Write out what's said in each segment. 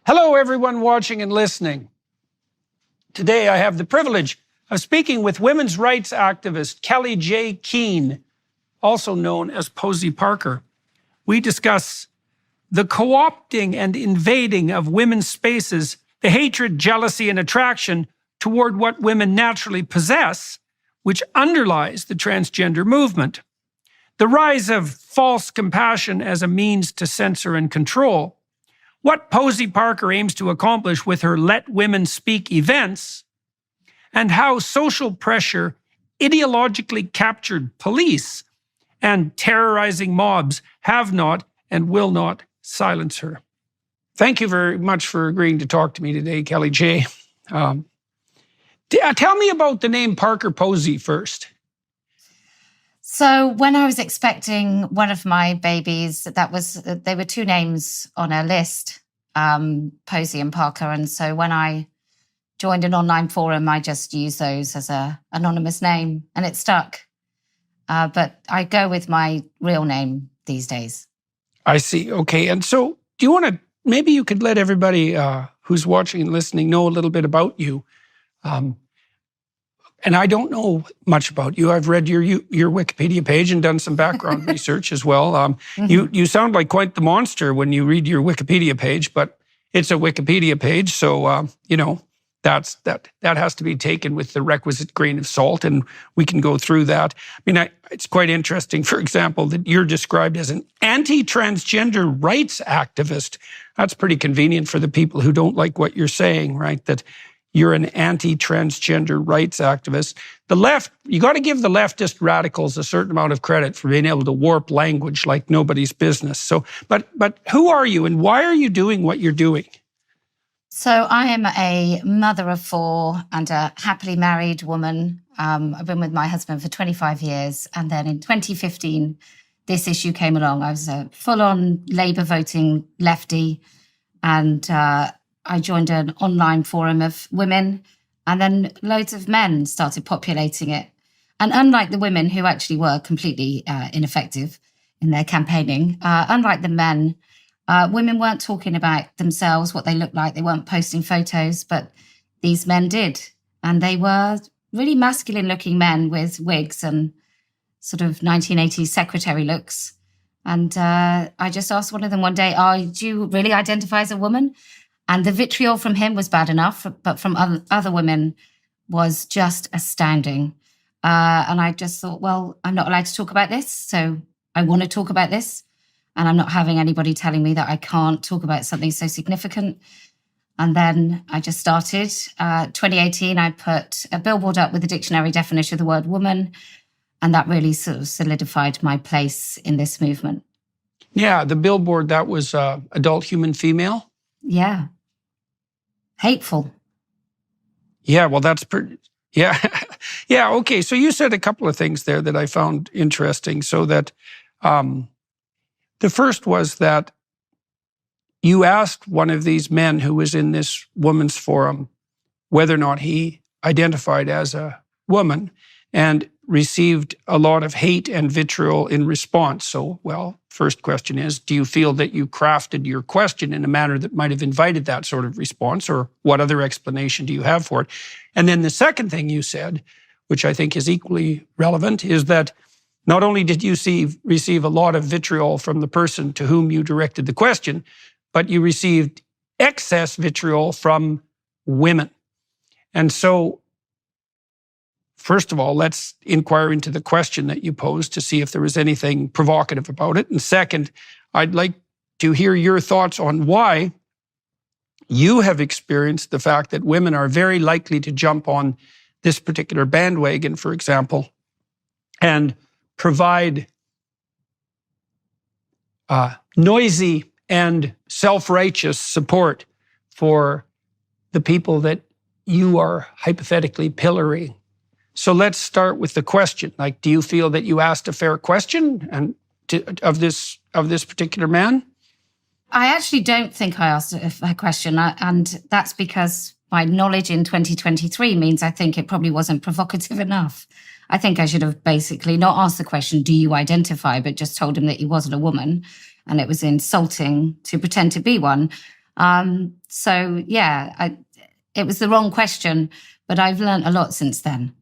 Hello, everyone watching and listening. Today, I have the privilege of speaking with women's rights activist Kellie J. Keane, also known as Posey Parker. We discuss the co-opting and invading of women's spaces, the hatred, jealousy, and attraction toward what women naturally possess, which underlies the transgender movement, the rise of false compassion as a means to censor and control, what Posey Parker aims to accomplish with her Let Women Speak events, and how social pressure ideologically captured police and terrorizing mobs have not and will not silence her. Thank you very much for agreeing to talk to me today, Kellie J. Tell me about the name Parker Posey first. So when I was expecting one of my babies, they were two names on a list, Posey and Parker. And so when I joined an online forum, I just used those as an anonymous name and it stuck. But I go with my real name these days. I see. Okay. And so do you want to, maybe you could let everybody who's watching and listening know a little bit about you. And I don't know much about you. I've read your Wikipedia page and done some background research as well. You sound like quite the monster when you read your Wikipedia page, but it's a Wikipedia page, so that has to be taken with the requisite grain of salt, and we can go through that. I mean, it's quite interesting, for example, that you're described as an anti-transgender rights activist. That's pretty convenient for the people who don't like what you're saying, right? That you're an anti-transgender rights activist. The left, you got to give the leftist radicals a certain amount of credit for being able to warp language like nobody's business. So, but who are you and why are you doing what you're doing? So I am a mother of four and a happily married woman. I've been with my husband for 25 years. And then in 2015, this issue came along. I was a full-on Labour voting lefty, and I joined an online forum of women, and then loads of men started populating it. And unlike the women who actually were completely ineffective in their campaigning, unlike the men, women weren't talking about themselves, what they looked like. They weren't posting photos, but these men did. And they were really masculine looking men with wigs and sort of 1980s secretary looks. And I just asked one of them one day, do you really identify as a woman? And the vitriol from him was bad enough, but from other women was just astounding. And I just thought, well, I'm not allowed to talk about this, so I want to talk about this. And I'm not having anybody telling me that I can't talk about something so significant. And then I just started. 2018, I put a billboard up with a dictionary definition of the word woman. And that really sort of solidified my place in this movement. Yeah, the billboard, that was adult human female? Yeah. Hateful. Yeah, well, that's pretty, yeah. Yeah, okay. So you said a couple of things there that I found interesting. So that the first was that you asked one of these men who was in this women's forum whether or not he identified as a woman, and received a lot of hate and vitriol in response. So, well, first question is, do you feel that you crafted your question in a manner that might have invited that sort of response, or what other explanation do you have for it? And then the second thing you said, which I think is equally relevant, is that not only did you receive a lot of vitriol from the person to whom you directed the question, but you received excess vitriol from women. And so, first of all, let's inquire into the question that you posed to see if there was anything provocative about it. And second, I'd like to hear your thoughts on why you have experienced the fact that women are very likely to jump on this particular bandwagon, for example, and provide noisy and self-righteous support for the people that you are hypothetically pillorying. So let's start with the question. Like, do you feel that you asked a fair question of this particular man? I actually don't think I asked a fair question, and that's because my knowledge in 2023 means I think it probably wasn't provocative enough. I think I should have basically not asked the question, do you identify, but just told him that he wasn't a woman, and it was insulting to pretend to be one. It was the wrong question, but I've learned a lot since then.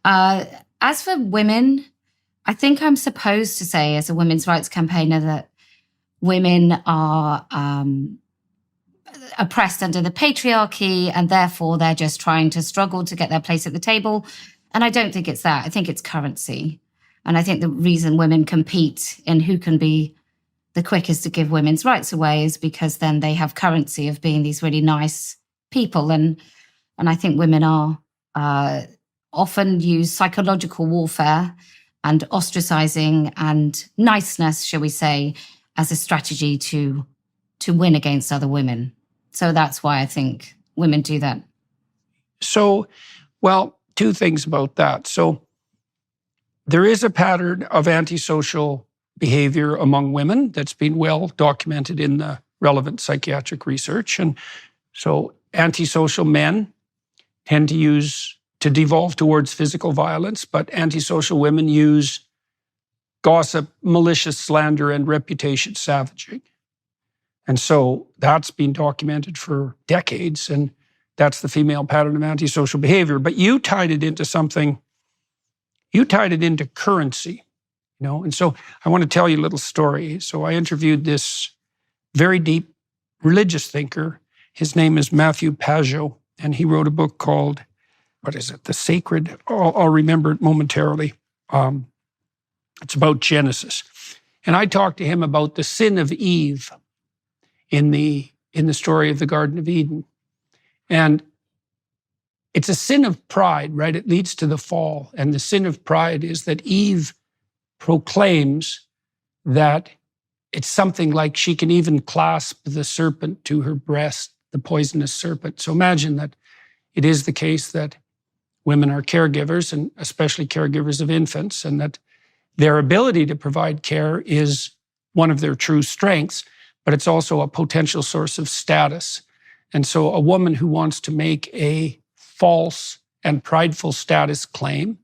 As for women, I think I'm supposed to say, as a women's rights campaigner, that women are oppressed under the patriarchy, and therefore they're just trying to struggle to get their place at the table. And I don't think it's that. I think it's currency. And I think the reason women compete in who can be the quickest to give women's rights away is because then they have currency of being these really nice people. And I think women are often use psychological warfare and ostracizing and niceness, shall we say, as a strategy to win against other women. So that's why I think women do that. So, well, two things about that. So there is a pattern of antisocial behavior among women that's been well documented in the relevant psychiatric research. And so antisocial men tend to devolve towards physical violence, but antisocial women use gossip, malicious slander, and reputation savaging. And so that's been documented for decades, and that's the female pattern of antisocial behavior. But you tied it into something, you tied it into currency, And so I want to tell you a little story. So I interviewed this very deep religious thinker. His name is Matthew Pajot, and he wrote a book called, The Sacred? I'll remember it momentarily. It's about Genesis. And I talked to him about the sin of Eve in the story of the Garden of Eden. And it's a sin of pride, right? It leads to the fall. And the sin of pride is that Eve proclaims that it's something like she can even clasp the serpent to her breast, the poisonous serpent. So imagine that it is the case that women are caregivers, and especially caregivers of infants, and that their ability to provide care is one of their true strengths, but it's also a potential source of status. And so a woman who wants to make a false and prideful status claim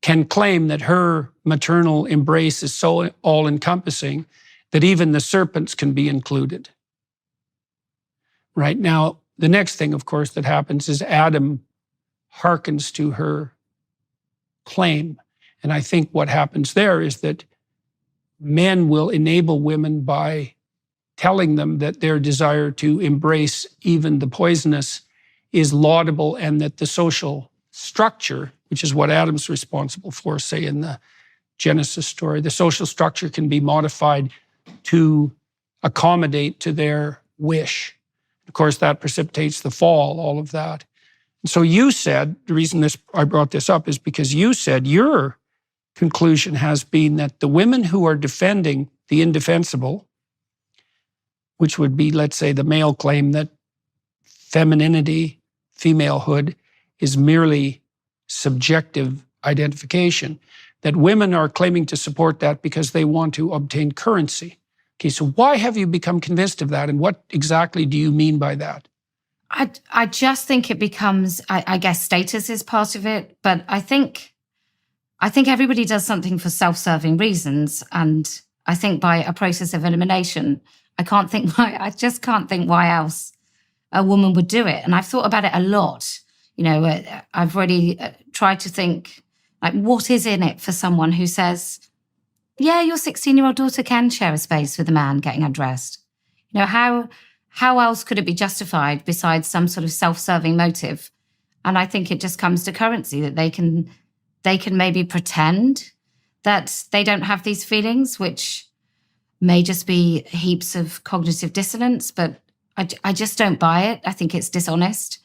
can claim that her maternal embrace is so all-encompassing that even the serpents can be included. Right now, the next thing, of course, that happens is Adam hearkens to her claim. And I think what happens there is that men will enable women by telling them that their desire to embrace even the poisonous is laudable, and that the social structure, which is what Adam's responsible for, say in the Genesis story, the social structure can be modified to accommodate to their wish. Of course, that precipitates the fall, all of that. And so you said, the reason I brought this up is because you said your conclusion has been that the women who are defending the indefensible, which would be, let's say, the male claim that femininity, femalehood, is merely subjective identification, that women are claiming to support that because they want to obtain currency. Okay, so why have you become convinced of that, and what exactly do you mean by that? I just think it becomes, I guess status is part of it, but I think everybody does something for self-serving reasons, and I think by a process of elimination, I just can't think why else a woman would do it. And I've thought about it a lot. I've really tried to think, like, what is in it for someone who says, yeah, your 16-year-old daughter can share a space with a man getting undressed. How else could it be justified besides some sort of self-serving motive? And I think it just comes to currency, that they can maybe pretend that they don't have these feelings, which may just be heaps of cognitive dissonance, but I just don't buy it. I think it's dishonest.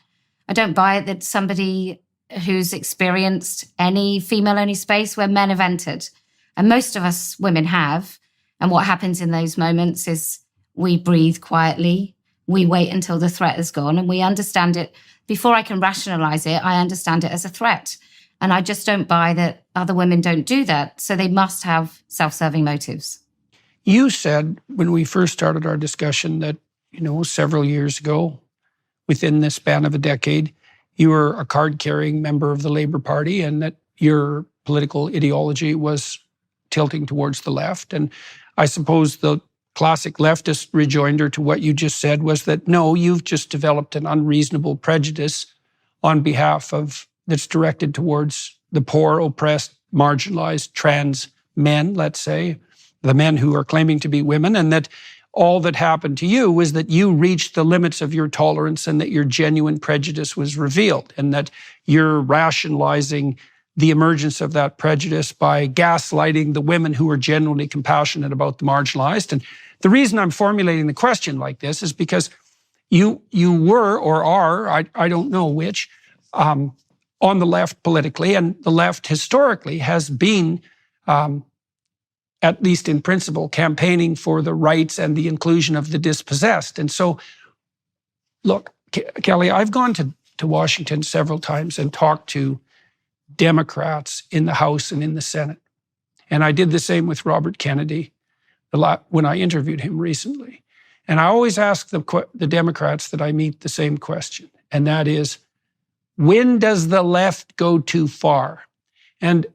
I don't buy it that somebody who's experienced any female-only space where men have entered, and most of us women have, and what happens in those moments is we breathe quietly, we wait until the threat is gone, and we understand it. Before I can rationalize it, I understand it as a threat. And I just don't buy that other women don't do that. So they must have self-serving motives. You said when we first started our discussion that, several years ago, within the span of a decade, you were a card-carrying member of the Labour Party, and that your political ideology was tilting towards the left. And I suppose the classic leftist rejoinder to what you just said was that, no, you've just developed an unreasonable prejudice on behalf of that's directed towards the poor, oppressed, marginalized trans men, let's say, the men who are claiming to be women, and that all that happened to you was that you reached the limits of your tolerance and that your genuine prejudice was revealed, and that you're rationalizing the emergence of that prejudice by gaslighting the women who are genuinely compassionate about the marginalized. And the reason I'm formulating the question like this is because you were or are, I don't know which, on the left politically, and the left historically has been, at least in principle, campaigning for the rights and the inclusion of the dispossessed. And so, look, Kellie, I've gone to Washington several times and talked to Democrats in the House and in the Senate. And I did the same with Robert Kennedy when I interviewed him recently. And I always ask the Democrats that I meet the same question, and that is, when does the left go too far? And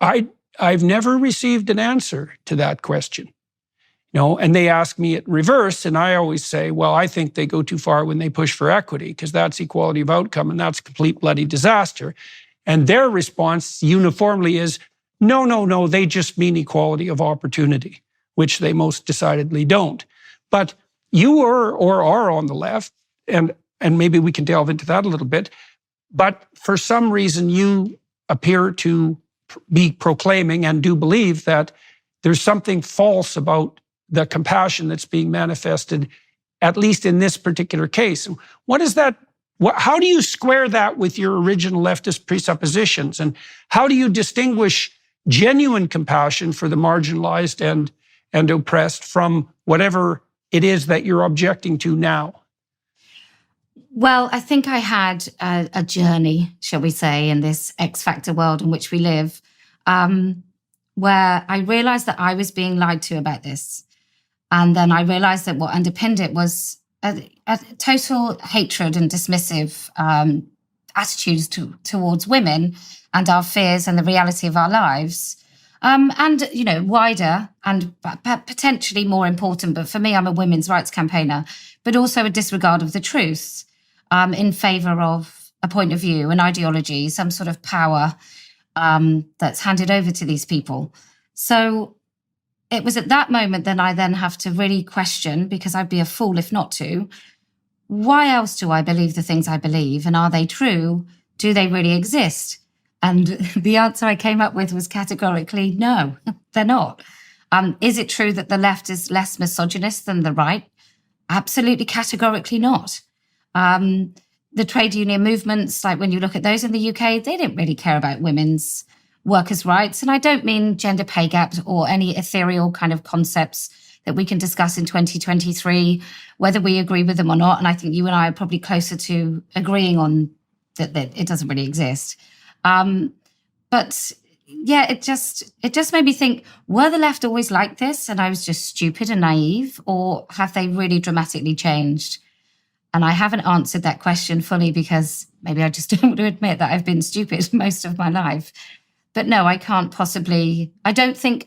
I've never received an answer to that question. And they ask me it reverse, and I always say, well, I think they go too far when they push for equity, because that's equality of outcome, and that's a complete bloody disaster. And their response uniformly is, no, they just mean equality of opportunity, which they most decidedly don't. But you or are on the left, and maybe we can delve into that a little bit, but for some reason you appear to be proclaiming and do believe that there's something false about the compassion that's being manifested, at least in this particular case. What is that? How do you square that with your original leftist presuppositions? And how do you distinguish genuine compassion for the marginalized and oppressed from whatever it is that you're objecting to now? Well, I think I had a journey, shall we say, in this X Factor world in which we live, where I realized that I was being lied to about this. And then I realized that what underpinned it was a total hatred and dismissive attitudes towards women and our fears and the reality of our lives. And, wider and potentially more important, but for me, I'm a women's rights campaigner, but also a disregard of the truth in favor of a point of view, an ideology, some sort of power that's handed over to these people. So it was at that moment that I then have to really question, because I'd be a fool if not to, why else do I believe the things I believe? And are they true? Do they really exist? And the answer I came up with was categorically, no, they're not. Is it true that the left is less misogynist than the right? Absolutely, categorically not. The trade union movements, like when you look at those in the UK, they didn't really care about women's workers' rights. And I don't mean gender pay gaps or any ethereal kind of concepts that we can discuss in 2023, whether we agree with them or not. And I think you and I are probably closer to agreeing on that it doesn't really exist. But yeah, it just made me think, were the left always like this and I was just stupid and naive, or have they really dramatically changed? And I haven't answered that question fully because maybe I just don't want to admit that I've been stupid most of my life. But no, I can't possibly. I don't think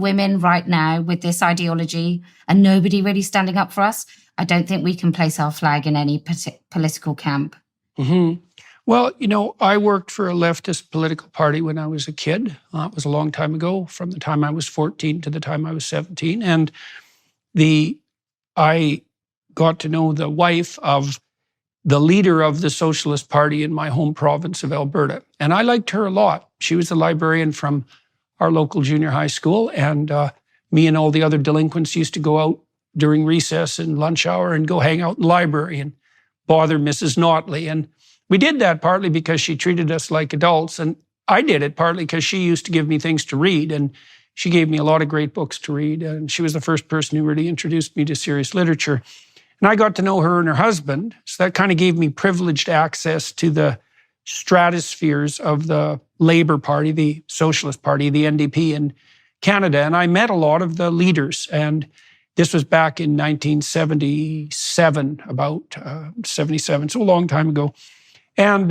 women right now with this ideology and nobody really standing up for us, I don't think we can place our flag in any political camp. Mm-hmm. Well, I worked for a leftist political party when I was a kid. It was a long time ago, from the time I was 14 to the time I was 17. And I got to know the wife of the leader of the Socialist Party in my home province of Alberta. And I liked her a lot. She was the librarian from our local junior high school. And me and all the other delinquents used to go out during recess and lunch hour and go hang out in the library and bother Mrs. Notley. And we did that partly because she treated us like adults. And I did it partly because she used to give me things to read. And she gave me a lot of great books to read. And she was the first person who really introduced me to serious literature. And I got to know her and her husband. So that kind of gave me privileged access to the stratospheres of the Labour Party, the Socialist Party, the NDP in Canada. And I met a lot of the leaders. And this was back in 1977, about 77, so a long time ago. And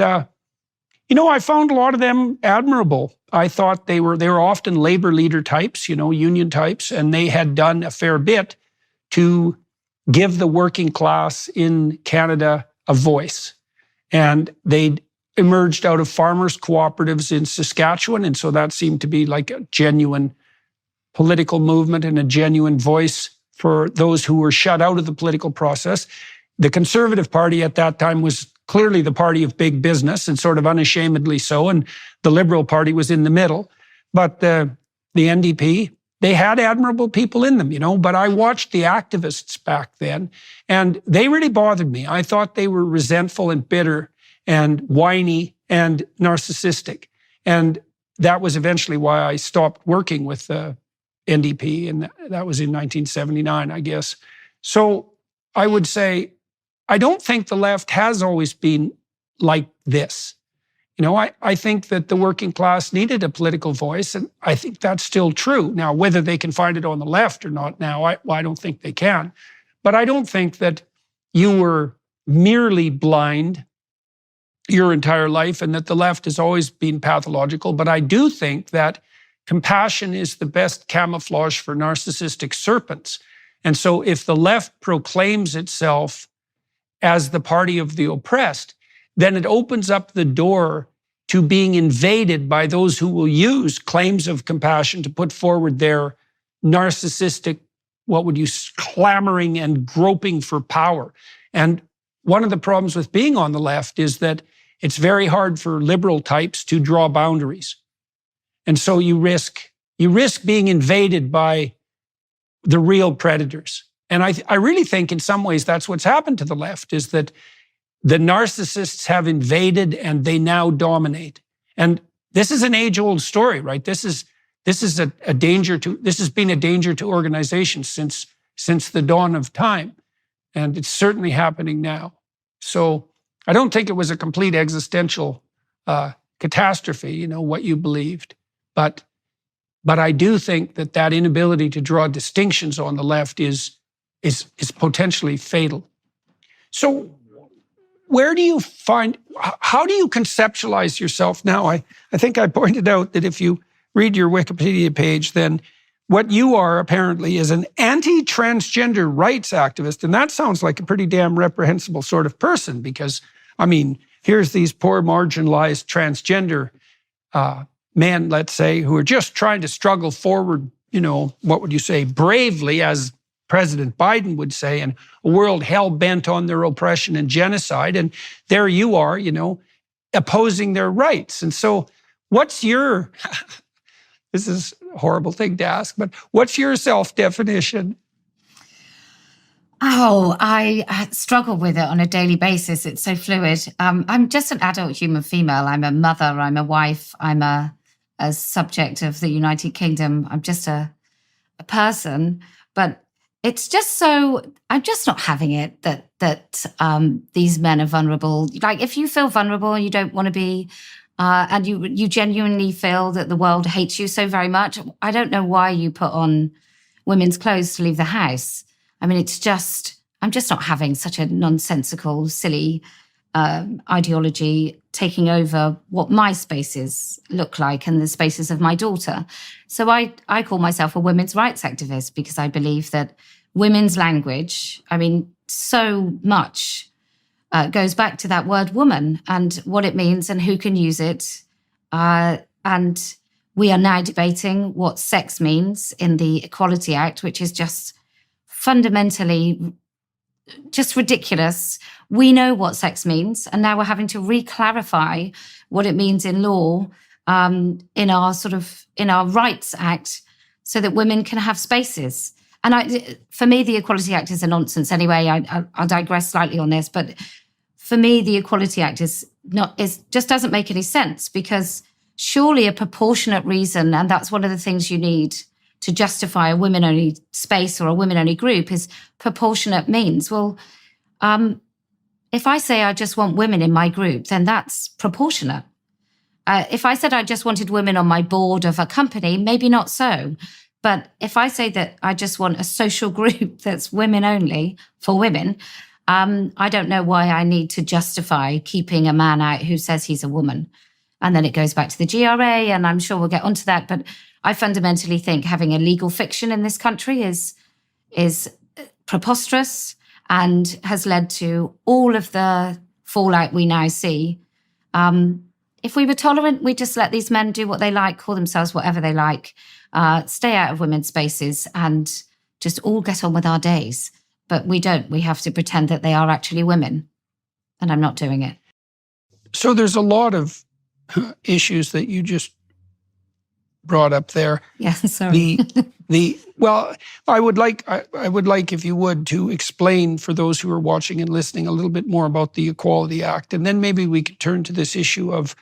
I found a lot of them admirable. I thought they were often labor leader types, union types, and they had done a fair bit to give the working class in Canada a voice. And they'd emerged out of farmers' cooperatives in Saskatchewan, and so that seemed to be like a genuine political movement and a genuine voice for those who were shut out of the political process. The Conservative Party at that time was clearly the party of big business, and sort of unashamedly so, and the Liberal Party was in the middle. But the NDP, they had admirable people in them, but I watched the activists back then, and they really bothered me. I thought they were resentful and bitter and whiny and narcissistic. And that was eventually why I stopped working with the NDP, and that was in 1979, I guess. So I would say, I don't think the left has always been like this. I think that the working class needed a political voice, and I think that's still true. Now, whether they can find it on the left or not now, I don't think they can. But I don't think that you were merely blind your entire life and that the left has always been pathological. But I do think that compassion is the best camouflage for narcissistic serpents. And so if the left proclaims itself as the party of the oppressed, then it opens up the door to being invaded by those who will use claims of compassion to put forward their narcissistic, clamoring and groping for power. And one of the problems with being on the left is that it's very hard for liberal types to draw boundaries. And so you risk being invaded by the real predators. And I really think in some ways that's what's happened to the left, is that the narcissists have invaded and they now dominate. And this is an age-old story, right? This has been a danger to organizations since the dawn of time. And it's certainly happening now. So I don't think it was a complete existential catastrophe, what you believed. But I do think that inability to draw distinctions on the left is potentially fatal. So how do you conceptualize yourself now? I think I pointed out that if you read your Wikipedia page, then what you are apparently is an anti-transgender rights activist. And that sounds like a pretty damn reprehensible sort of person, because, here's these poor marginalized transgender men, let's say, who are just trying to struggle forward, bravely, as President Biden would say, in a world hell-bent on their oppression and genocide. And there you are, opposing their rights. And so what's your, this is a horrible thing to ask, but what's your self-definition? Oh, I struggle with it on a daily basis. It's so fluid. I'm just an adult human female. I'm a mother, I'm a wife, I'm a subject of the United Kingdom. I'm just a person, but it's just so, I'm just not having it that these men are vulnerable. Like, if you feel vulnerable and you don't want to be, and you genuinely feel that the world hates you so very much, I don't know why you put on women's clothes to leave the house. I'm just not having such a nonsensical, silly ideology taking over what my spaces look like and the spaces of my daughter. So I call myself a women's rights activist, because I believe that women's language, so much goes back to that word woman and what it means and who can use it. And we are now debating what sex means in the Equality Act, which is just fundamentally just ridiculous. We know what sex means, and now we're having to re-clarify what it means in law, in our Rights Act, so that women can have spaces. And for me, the Equality Act is a nonsense anyway. I'll digress slightly on this, but for me, the Equality Act just doesn't make any sense, because surely a proportionate reason, and that's one of the things you need to justify a women-only space or a women-only group, is proportionate means. Well, if I say I just want women in my group, then that's proportionate. If I said I just wanted women on my board of a company, maybe not so. But if I say that I just want a social group that's women only for women, I don't know why I need to justify keeping a man out who says he's a woman. And then it goes back to the GRA, and I'm sure we'll get onto that. But I fundamentally think having a legal fiction in this country is preposterous and has led to all of the fallout we now see. If we were tolerant, we'd just let these men do what they like, call themselves whatever they like, stay out of women's spaces, and just all get on with our days. But we don't. We have to pretend that they are actually women. And I'm not doing it. So there's a lot of issues that you just brought up there. Yeah, sorry. Well, I would like if you would to explain for those who are watching and listening a little bit more about the Equality Act, and then maybe we could turn to this issue of,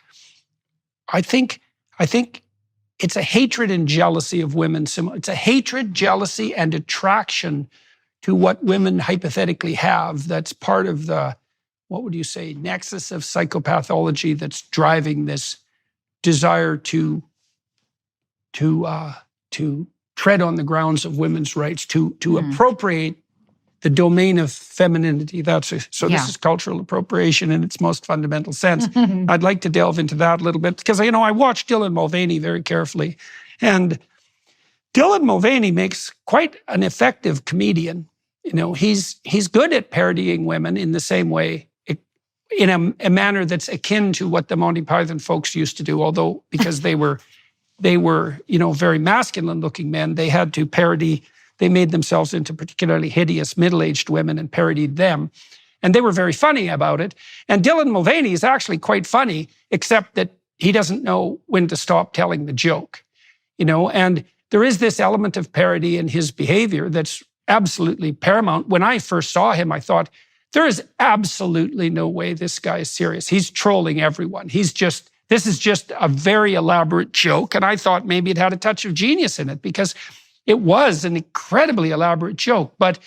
I think it's a hatred and jealousy of women. It's a hatred, jealousy, and attraction to what women hypothetically have. That's part of the, what would you say, nexus of psychopathology that's driving this desire to tread on the grounds of women's rights, to appropriate the domain of femininity. This is cultural appropriation in its most fundamental sense. I'd like to delve into that a little bit because, I watched Dylan Mulvaney very carefully. And Dylan Mulvaney makes quite an effective comedian. He's good at parodying women in the same way, in a manner that's akin to what the Monty Python folks used to do, although because they were very masculine-looking men, they had to parody. They made themselves into particularly hideous middle-aged women and parodied them. And they were very funny about it. And Dylan Mulvaney is actually quite funny, except that he doesn't know when to stop telling the joke. And there is this element of parody in his behavior that's absolutely paramount. When I first saw him, I thought, there is absolutely no way this guy is serious. He's trolling everyone. This is just a very elaborate joke. And I thought maybe it had a touch of genius in it because it was an incredibly elaborate joke. But,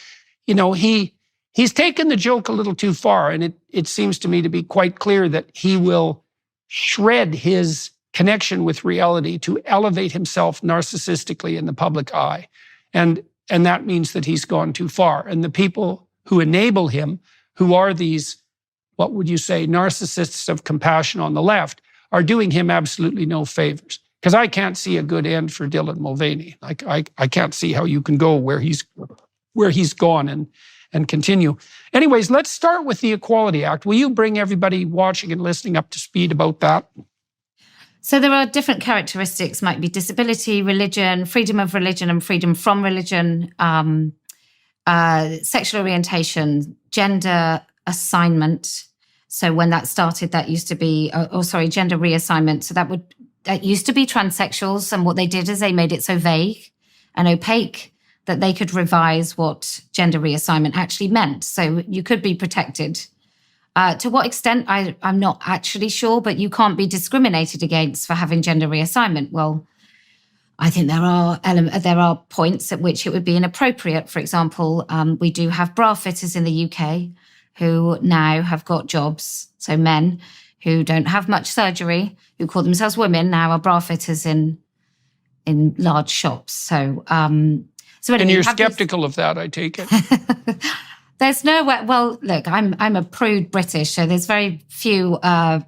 he's taken the joke a little too far. And it seems to me to be quite clear that he will shred his connection with reality to elevate himself narcissistically in the public eye. And that means that he's gone too far. And the people who enable him, who are these, what would you say, narcissists of compassion on the left, are doing him absolutely no favors. Because I can't see a good end for Dylan Mulvaney. I can't see how you can go where he's gone and continue. Anyways, let's start with the Equality Act. Will you bring everybody watching and listening up to speed about that? So there are different characteristics, might be disability, religion, freedom of religion and freedom from religion, sexual orientation, gender assignment. So when that started, that used to be, gender reassignment. So that used to be transsexuals. And what they did is they made it so vague and opaque that they could revise what gender reassignment actually meant. So you could be protected. To what extent, I'm not actually sure, but you can't be discriminated against for having gender reassignment. Well, I think there are points at which it would be inappropriate. For example, we do have bra fitters in the UK who now have got jobs. So men who don't have much surgery, who call themselves women, now are bra fitters in large shops. So anyway, and you're skeptical of that, I take it. There's no way. Well, look, I'm a prude British, so there's very few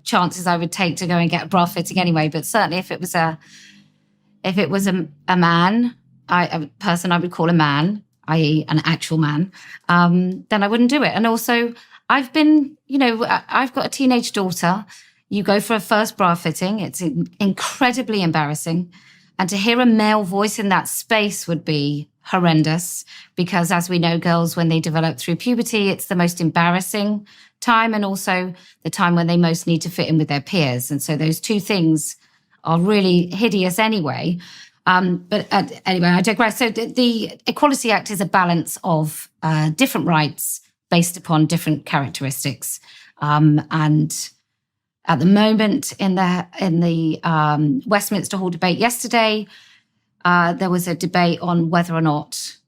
chances I would take to go and get a bra fitting anyway. But certainly, if it was a man, a person I would call a man, i.e., an actual man, then I wouldn't do it. And also, I've got a teenage daughter. You go for a first bra fitting; it's incredibly embarrassing, and to hear a male voice in that space would be horrendous, because as we know, girls, when they develop through puberty, it's the most embarrassing time and also the time when they most need to fit in with their peers. And so those two things are really hideous anyway. But anyway, I digress. So the Equality Act is a balance of different rights based upon different characteristics. And at the moment in the Westminster Hall debate yesterday, there was a debate on whether or not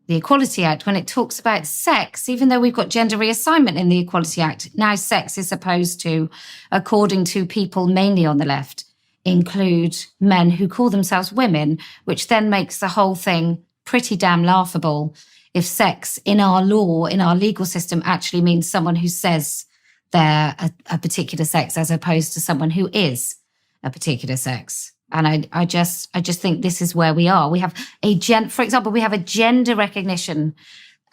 the Equality Act, when it talks about sex, even though we've got gender reassignment in the Equality Act, now sex is supposed to, according to people mainly on the left, include men who call themselves women, which then makes the whole thing pretty damn laughable if sex in our law, in our legal system, actually means someone who says they're a particular sex as opposed to someone who is. a particular sex. And I just think this is where we are. We have for example, we have a gender recognition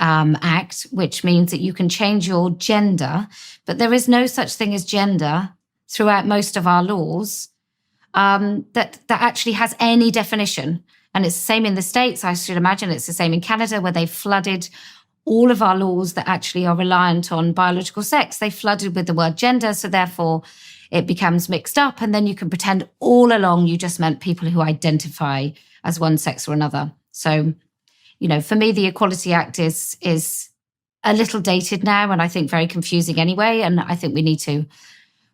act, which means that you can change your gender, but there is no such thing as gender throughout most of our laws that actually has any definition. And it's the same in the States. I should imagine it's the same in Canada, where they've flooded all of our laws that actually are reliant on biological sex. They flooded with the word gender, so therefore it becomes mixed up, and then you can pretend all along you just meant people who identify as one sex or another. So, for me, the Equality Act is a little dated now, and I think very confusing anyway, and I think we need to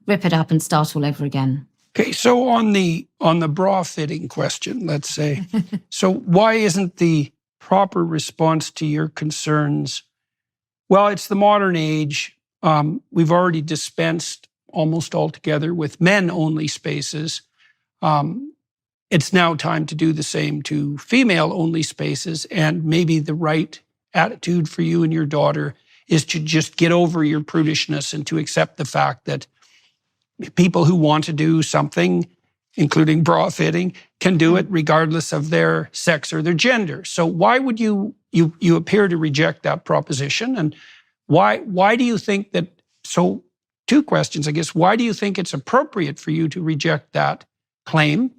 rip it up and start all over again. Okay, so on the bra fitting question, let's say, so why isn't the proper response to your concerns, well, it's the modern age, we've already dispensed almost altogether with men-only spaces, it's now time to do the same to female-only spaces, and maybe the right attitude for you and your daughter is to just get over your prudishness and to accept the fact that people who want to do something, including bra fitting, can do it regardless of their sex or their gender. So why would you appear to reject that proposition? And why do you think that, so two questions, I guess. Why do you think it's appropriate for you to reject that claim?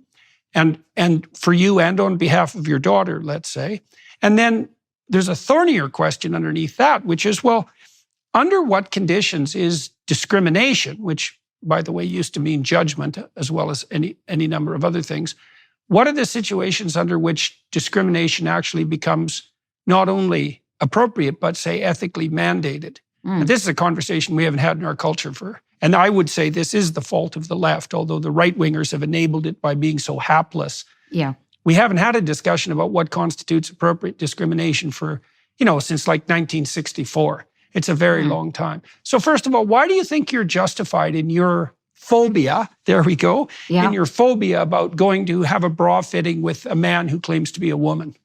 And for you and on behalf of your daughter, let's say. And then there's a thornier question underneath that, which is, well, under what conditions is discrimination, which, by the way, used to mean judgment as well as any number of other things, what are the situations under which discrimination actually becomes not only appropriate, but, say, ethically mandated? And this is a conversation we haven't had in our culture and I would say this is the fault of the left, although the right-wingers have enabled it by being so hapless. Yeah. We haven't had a discussion about what constitutes appropriate discrimination for, since like 1964. It's a very long time. So first of all, why do you think you're justified in your phobia, there we go, in your phobia about going to have a bra fitting with a man who claims to be a woman?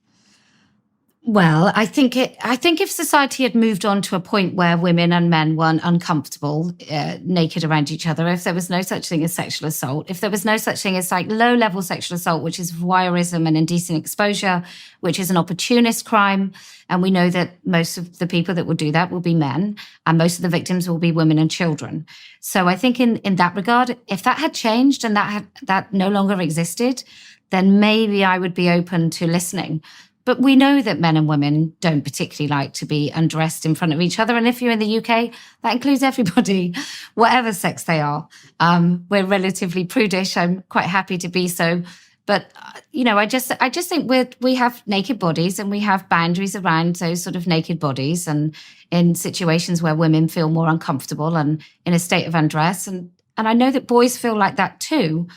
Well, I think if society had moved on to a point where women and men weren't uncomfortable naked around each other, if there was no such thing as sexual assault, if there was no such thing as like low-level sexual assault, which is voyeurism and indecent exposure, which is an opportunist crime, and we know that most of the people that will do that will be men, and most of the victims will be women and children. So I think in that regard, if that had changed and that no longer existed, then maybe I would be open to listening. But we know that men and women don't particularly like to be undressed in front of each other. And if you're in the UK, that includes everybody, whatever sex they are. We're relatively prudish. I'm quite happy to be so. But, I just think we have naked bodies and we have boundaries around those sort of naked bodies, and in situations where women feel more uncomfortable and in a state of undress. And I know that boys feel like that too.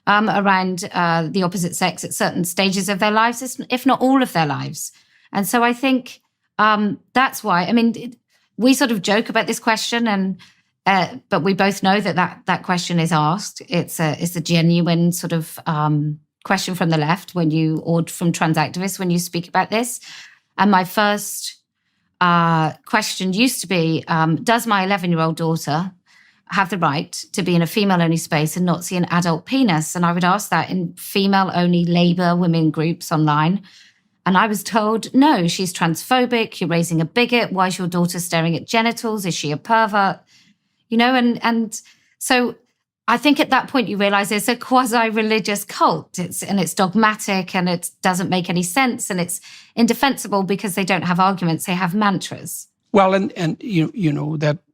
Around the opposite sex at certain stages of their lives, if not all of their lives. And so I think that's why, we sort of joke about this question, but we both know that question is asked. It's a genuine sort of question from the left or from trans activists when you speak about this. And my first question used to be, does my 11-year-old daughter have the right to be in a female-only space and not see an adult penis? And I would ask that in female-only Labour women groups online. And I was told, no, she's transphobic, you're raising a bigot, why is your daughter staring at genitals, is she a pervert? And so I think at that point you realise it's a quasi-religious cult. It's dogmatic and it doesn't make any sense, and it's indefensible because they don't have arguments, they have mantras. Well, and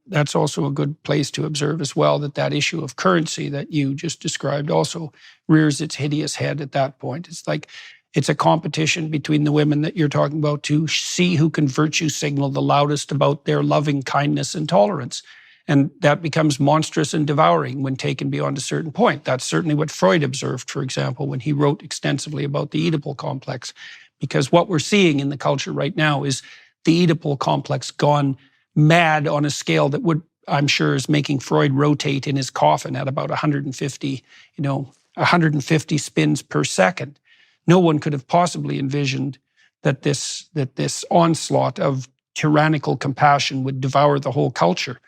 that's also a good place to observe as well, that issue of currency that you just described also rears its hideous head at that point. It's like it's a competition between the women that you're talking about to see who can virtue signal the loudest about their loving kindness and tolerance. And that becomes monstrous and devouring when taken beyond a certain point. That's certainly what Freud observed, for example, when he wrote extensively about the Oedipal complex. Because what we're seeing in the culture right now is the Oedipal complex gone mad on a scale that I'm sure is making Freud rotate in his coffin at about 150 spins per second. No one could have possibly envisioned that this onslaught of tyrannical compassion would devour the whole culture.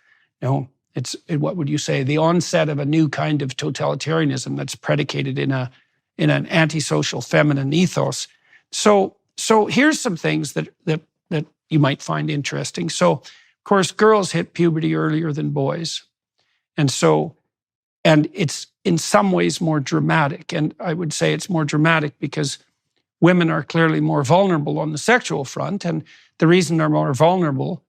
what would you say, the onset of a new kind of totalitarianism that's predicated in an antisocial feminine ethos. So here's some things that you might find interesting. So, of course, girls hit puberty earlier than boys. And it's in some ways more dramatic. And I would say it's more dramatic because women are clearly more vulnerable on the sexual front. And the reason they're more vulnerable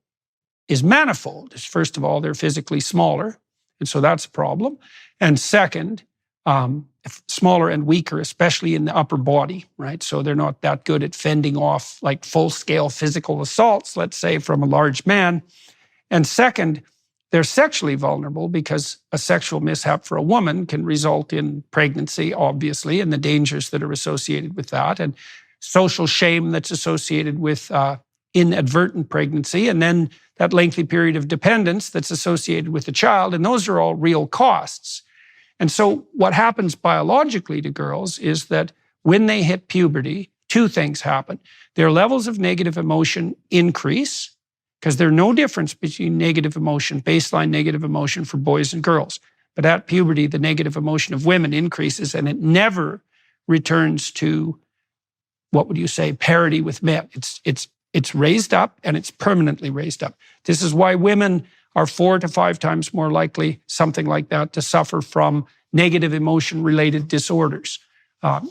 is manifold. First of all, they're physically smaller. And so that's a problem. And second, smaller and weaker, especially in the upper body, right? So they're not that good at fending off like full-scale physical assaults, let's say, from a large man. And second, they're sexually vulnerable because a sexual mishap for a woman can result in pregnancy, obviously, and the dangers that are associated with that, and social shame that's associated with inadvertent pregnancy, and then that lengthy period of dependence that's associated with the child, and those are all real costs. And so what happens biologically to girls is that when they hit puberty, two things happen. Their levels of negative emotion increase, because there's no difference between negative emotion, baseline negative emotion for boys and girls. But at puberty, the negative emotion of women increases, and it never returns to, what would you say, parity with men. It's raised up, and it's permanently raised up. This is why women are 4 to 5 times more likely, something like that, to suffer from negative emotion-related disorders,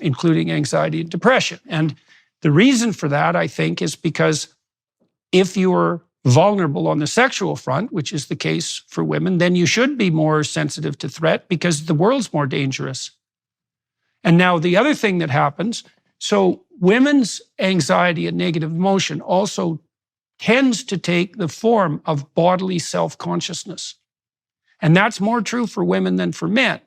including anxiety and depression. And the reason for that, I think, is because if you're vulnerable on the sexual front, which is the case for women, then you should be more sensitive to threat because the world's more dangerous. And now the other thing that happens, so women's anxiety and negative emotion also tends to take the form of bodily self-consciousness. And that's more true for women than for men.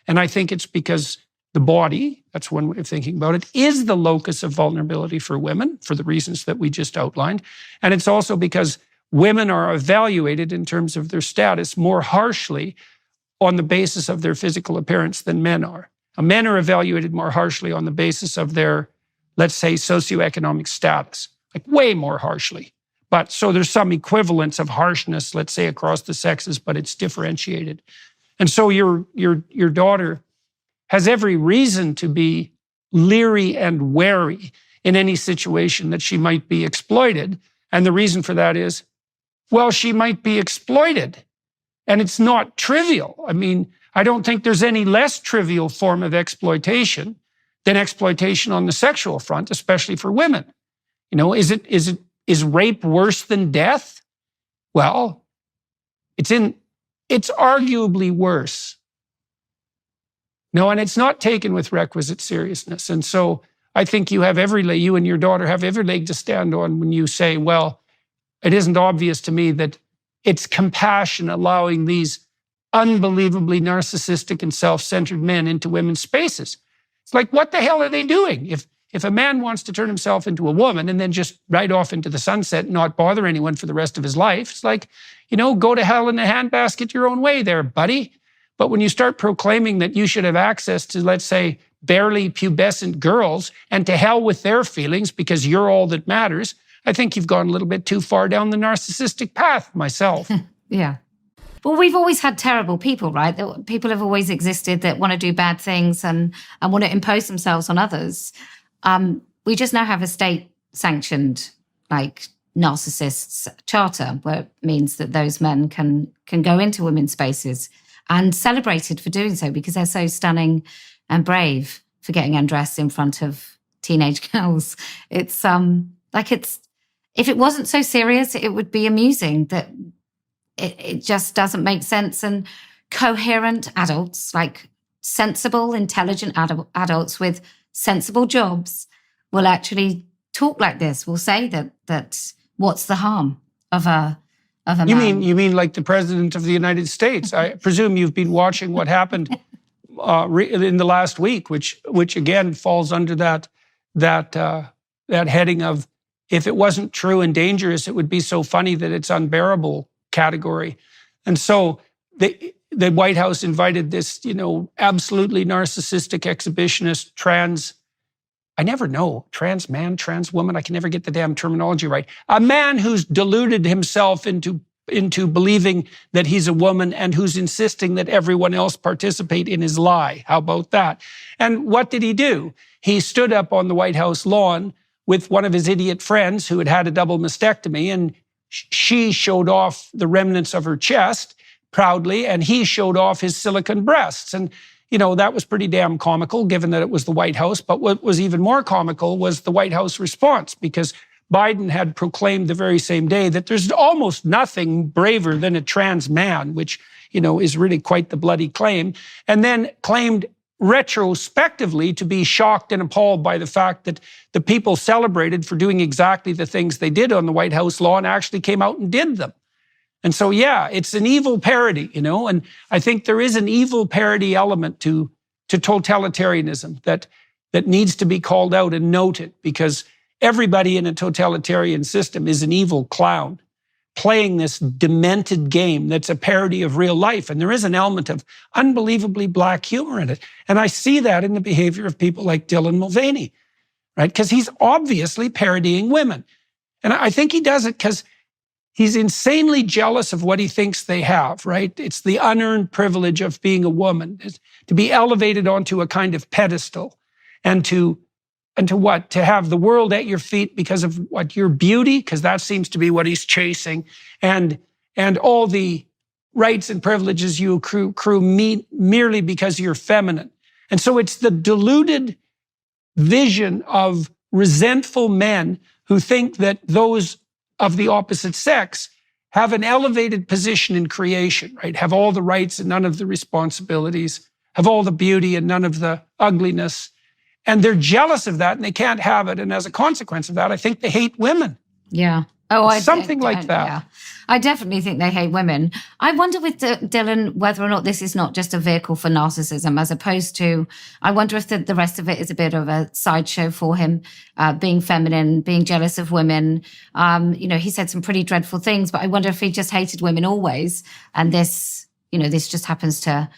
And I think it's because the body, that's one way of thinking about it, is the locus of vulnerability for women for the reasons that we just outlined. And it's also because women are evaluated in terms of their status more harshly on the basis of their physical appearance than men are. Men are evaluated more harshly on the basis of their, let's say, socioeconomic status, like way more harshly. But so there's some equivalence of harshness, let's say, across the sexes, but it's differentiated. And so your daughter has every reason to be leery and wary in any situation that she might be exploited. And the reason for that is, well, she might be exploited. And it's not trivial. I mean, I don't think there's any less trivial form of exploitation than exploitation on the sexual front, especially for women. You know, is rape worse than death? Well, it's arguably worse. No, and it's not taken with requisite seriousness. And so I think you and your daughter have every leg to stand on when you say, well, it isn't obvious to me that it's compassion allowing these unbelievably narcissistic and self-centered men into women's spaces. It's like, what the hell are they doing? If a man wants to turn himself into a woman and then just ride off into the sunset and not bother anyone for the rest of his life, it's like, go to hell in a handbasket your own way there, buddy. But when you start proclaiming that you should have access to, let's say, barely pubescent girls and to hell with their feelings because you're all that matters, I think you've gone a little bit too far down the narcissistic path myself. Yeah. Well, we've always had terrible people, right? People have always existed that want to do bad things and want to impose themselves on others. We just now have a state-sanctioned, narcissists charter, where it means that those men can go into women's spaces and celebrated for doing so because they're so stunning and brave for getting undressed in front of teenage girls. It's if it wasn't so serious, it would be amusing that it just doesn't make sense. And coherent adults, like sensible, intelligent adults with sensible jobs will actually talk like this, will say that what's the harm of a man? You mean like the President of the United States? I presume you've been watching what happened in the last week, which again falls under that heading of, if it wasn't true and dangerous, it would be so funny that it's unbearable category. And so the White House invited this, absolutely narcissistic exhibitionist trans man, trans woman, I can never get the damn terminology right. A man who's deluded himself into into believing that he's a woman and who's insisting that everyone else participate in his lie. How about that? And what did he do? He stood up on the White House lawn with one of his idiot friends who had had a double mastectomy, and she showed off the remnants of her chest proudly, and he showed off his silicone breasts. And, that was pretty damn comical, given that it was the White House. But what was even more comical was the White House response, because Biden had proclaimed the very same day that there's almost nothing braver than a trans man, which, is really quite the bloody claim, and then claimed retrospectively to be shocked and appalled by the fact that the people celebrated for doing exactly the things they did on the White House lawn actually came out and did them. And so, yeah, it's an evil parody, and I think there is an evil parody element to totalitarianism that needs to be called out and noted, because everybody in a totalitarian system is an evil clown playing this demented game that's a parody of real life. And there is an element of unbelievably black humor in it. And I see that in the behavior of people like Dylan Mulvaney, right? Because he's obviously parodying women. And I think he does it because he's insanely jealous of what he thinks they have, right? It's the unearned privilege of being a woman, to be elevated onto a kind of pedestal, and to what? To have the world at your feet because of what? Your beauty, because that seems to be what he's chasing, and all the rights and privileges you accrue merely because you're feminine. And so it's the deluded vision of resentful men who think that those of the opposite sex have an elevated position in creation, right? Have all the rights and none of the responsibilities, have all the beauty and none of the ugliness. And they're jealous of that and they can't have it. And as a consequence of that, I think they hate women. Yeah. Something like that. Yeah. I definitely think they hate women. I wonder with Dylan whether or not this is not just a vehicle for narcissism, as opposed to, I wonder if the rest of it is a bit of a sideshow for him, being feminine, being jealous of women. He said some pretty dreadful things, but I wonder if he just hated women always. And this just happens to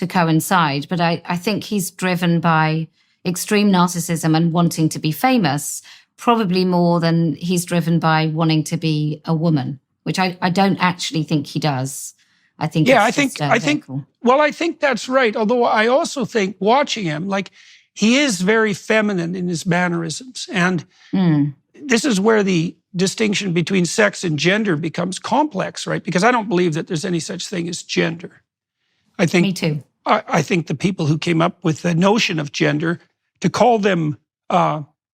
coincide. But I think he's driven by extreme narcissism and wanting to be famous, probably more than he's driven by wanting to be a woman, which I don't actually think he does. I think I think that's right. Although I also think watching him, like, he is very feminine in his mannerisms. And this is where the distinction between sex and gender becomes complex, right? Because I don't believe that there's any such thing as gender. Me too. I think the people who came up with the notion of gender, to call them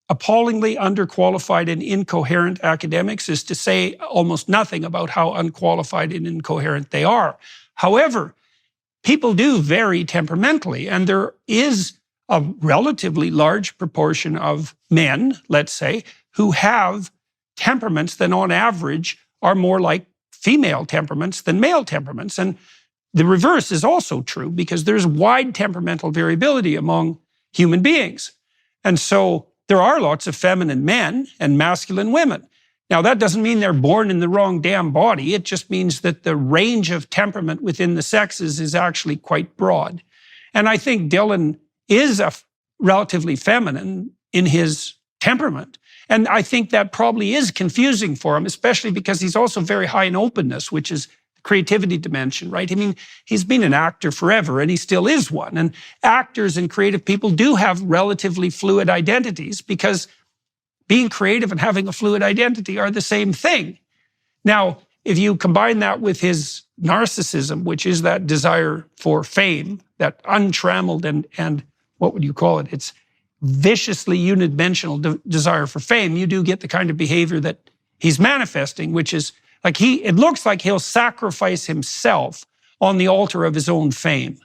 appallingly underqualified and incoherent academics is to say almost nothing about how unqualified and incoherent they are. However, people do vary temperamentally, and there is a relatively large proportion of men, let's say, who have temperaments that on average are more like female temperaments than male temperaments. And the reverse is also true, because there's wide temperamental variability among human beings. And so there are lots of feminine men and masculine women. Now, that doesn't mean they're born in the wrong damn body. It just means that the range of temperament within the sexes is actually quite broad. And I think Dylan is relatively feminine in his temperament. And I think that probably is confusing for him, especially because he's also very high in openness, which is creativity dimension, right? I mean, he's been an actor forever and he still is one. And actors and creative people do have relatively fluid identities, because being creative and having a fluid identity are the same thing. Now, if you combine that with his narcissism, which is that desire for fame, that untrammeled and what would you call it? It's viciously unidimensional desire for fame, you do get the kind of behavior that he's manifesting, which is like it looks like he'll sacrifice himself on the altar of his own fame.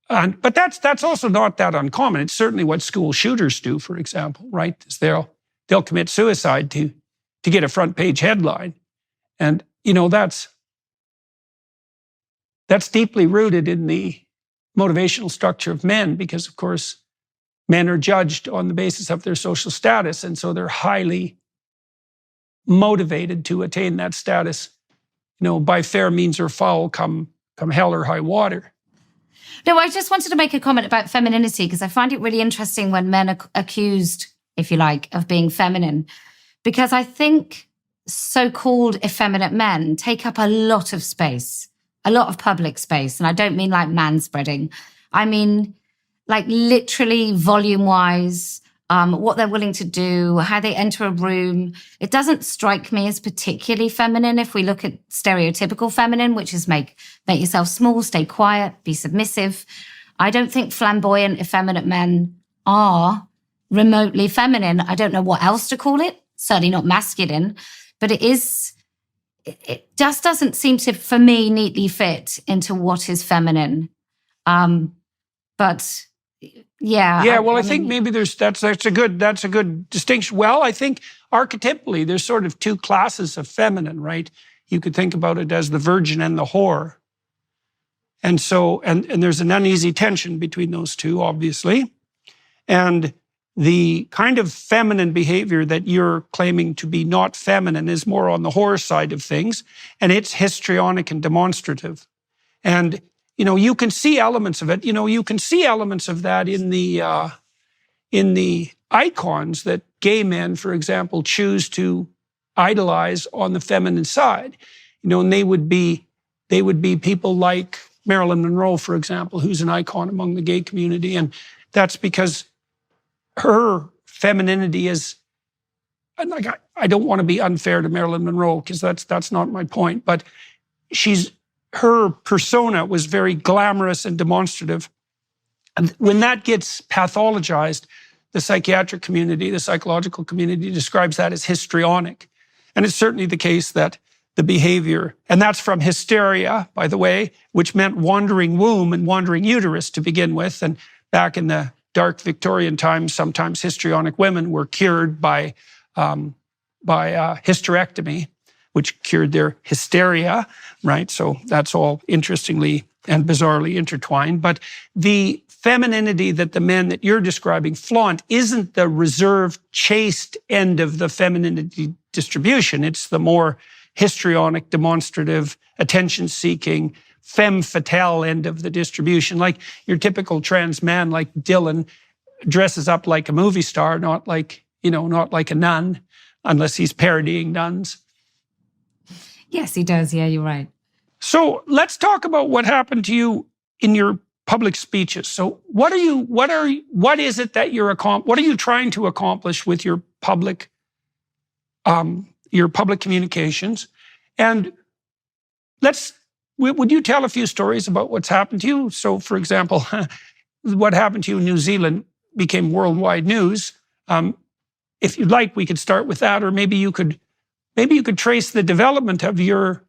But that's also not that uncommon. It's certainly what school shooters do, for example, right? Is they'll commit suicide to get a front page headline. And, that's deeply rooted in the motivational structure of men, because, of course, men are judged on the basis of their social status. And so they're highly motivated to attain that status, by fair means or foul, come hell or high water. No, I just wanted to make a comment about femininity, because I find it really interesting when men are accused, if you like, of being feminine, because I think so-called effeminate men take up a lot of space, a lot of public space. And I don't mean like manspreading. I mean, like literally volume-wise, what they're willing to do, how they enter a room. It doesn't strike me as particularly feminine if we look at stereotypical feminine, which is make yourself small, stay quiet, be submissive. I don't think flamboyant, effeminate men are remotely feminine. I don't know what else to call it. Certainly not masculine, but it just doesn't seem to, for me, neatly fit into what is feminine. But yeah. Yeah, well, I think maybe that's a good distinction. Well, I think archetypally there's sort of two classes of feminine, right? You could think about it as the virgin and the whore. And so, and there's an uneasy tension between those two, obviously. And the kind of feminine behavior that you're claiming to be not feminine is more on the whore side of things, and it's histrionic and demonstrative. And you can see elements of it. You can see elements of that in the icons that gay men, for example, choose to idolize on the feminine side. And they would be people like Marilyn Monroe, for example, who's an icon among the gay community, and that's because her femininity is. Like I don't want to be unfair to Marilyn Monroe because that's not my point, but her persona was very glamorous and demonstrative. And when that gets pathologized, the psychiatric community, the psychological community describes that as histrionic. And it's certainly the case that the behavior, and that's from hysteria, by the way, which meant wandering womb and wandering uterus to begin with. And back in the dark Victorian times, sometimes histrionic women were cured by hysterectomy, which cured their hysteria, right? So that's all interestingly and bizarrely intertwined. But the femininity that the men that you're describing flaunt isn't the reserved, chaste end of the femininity distribution. It's the more histrionic, demonstrative, attention-seeking, femme fatale end of the distribution. Like your typical trans man like Dylan dresses up like a movie star, not like a nun, unless he's parodying nuns. Yes, he does. Yeah, you're right. So let's talk about what happened to you in your public speeches. So what is it that what are you trying to accomplish with your public communications? And would you tell a few stories about what's happened to you? So for example, what happened to you in New Zealand became worldwide news. If you'd like, we could start with that, or maybe you could trace the development of your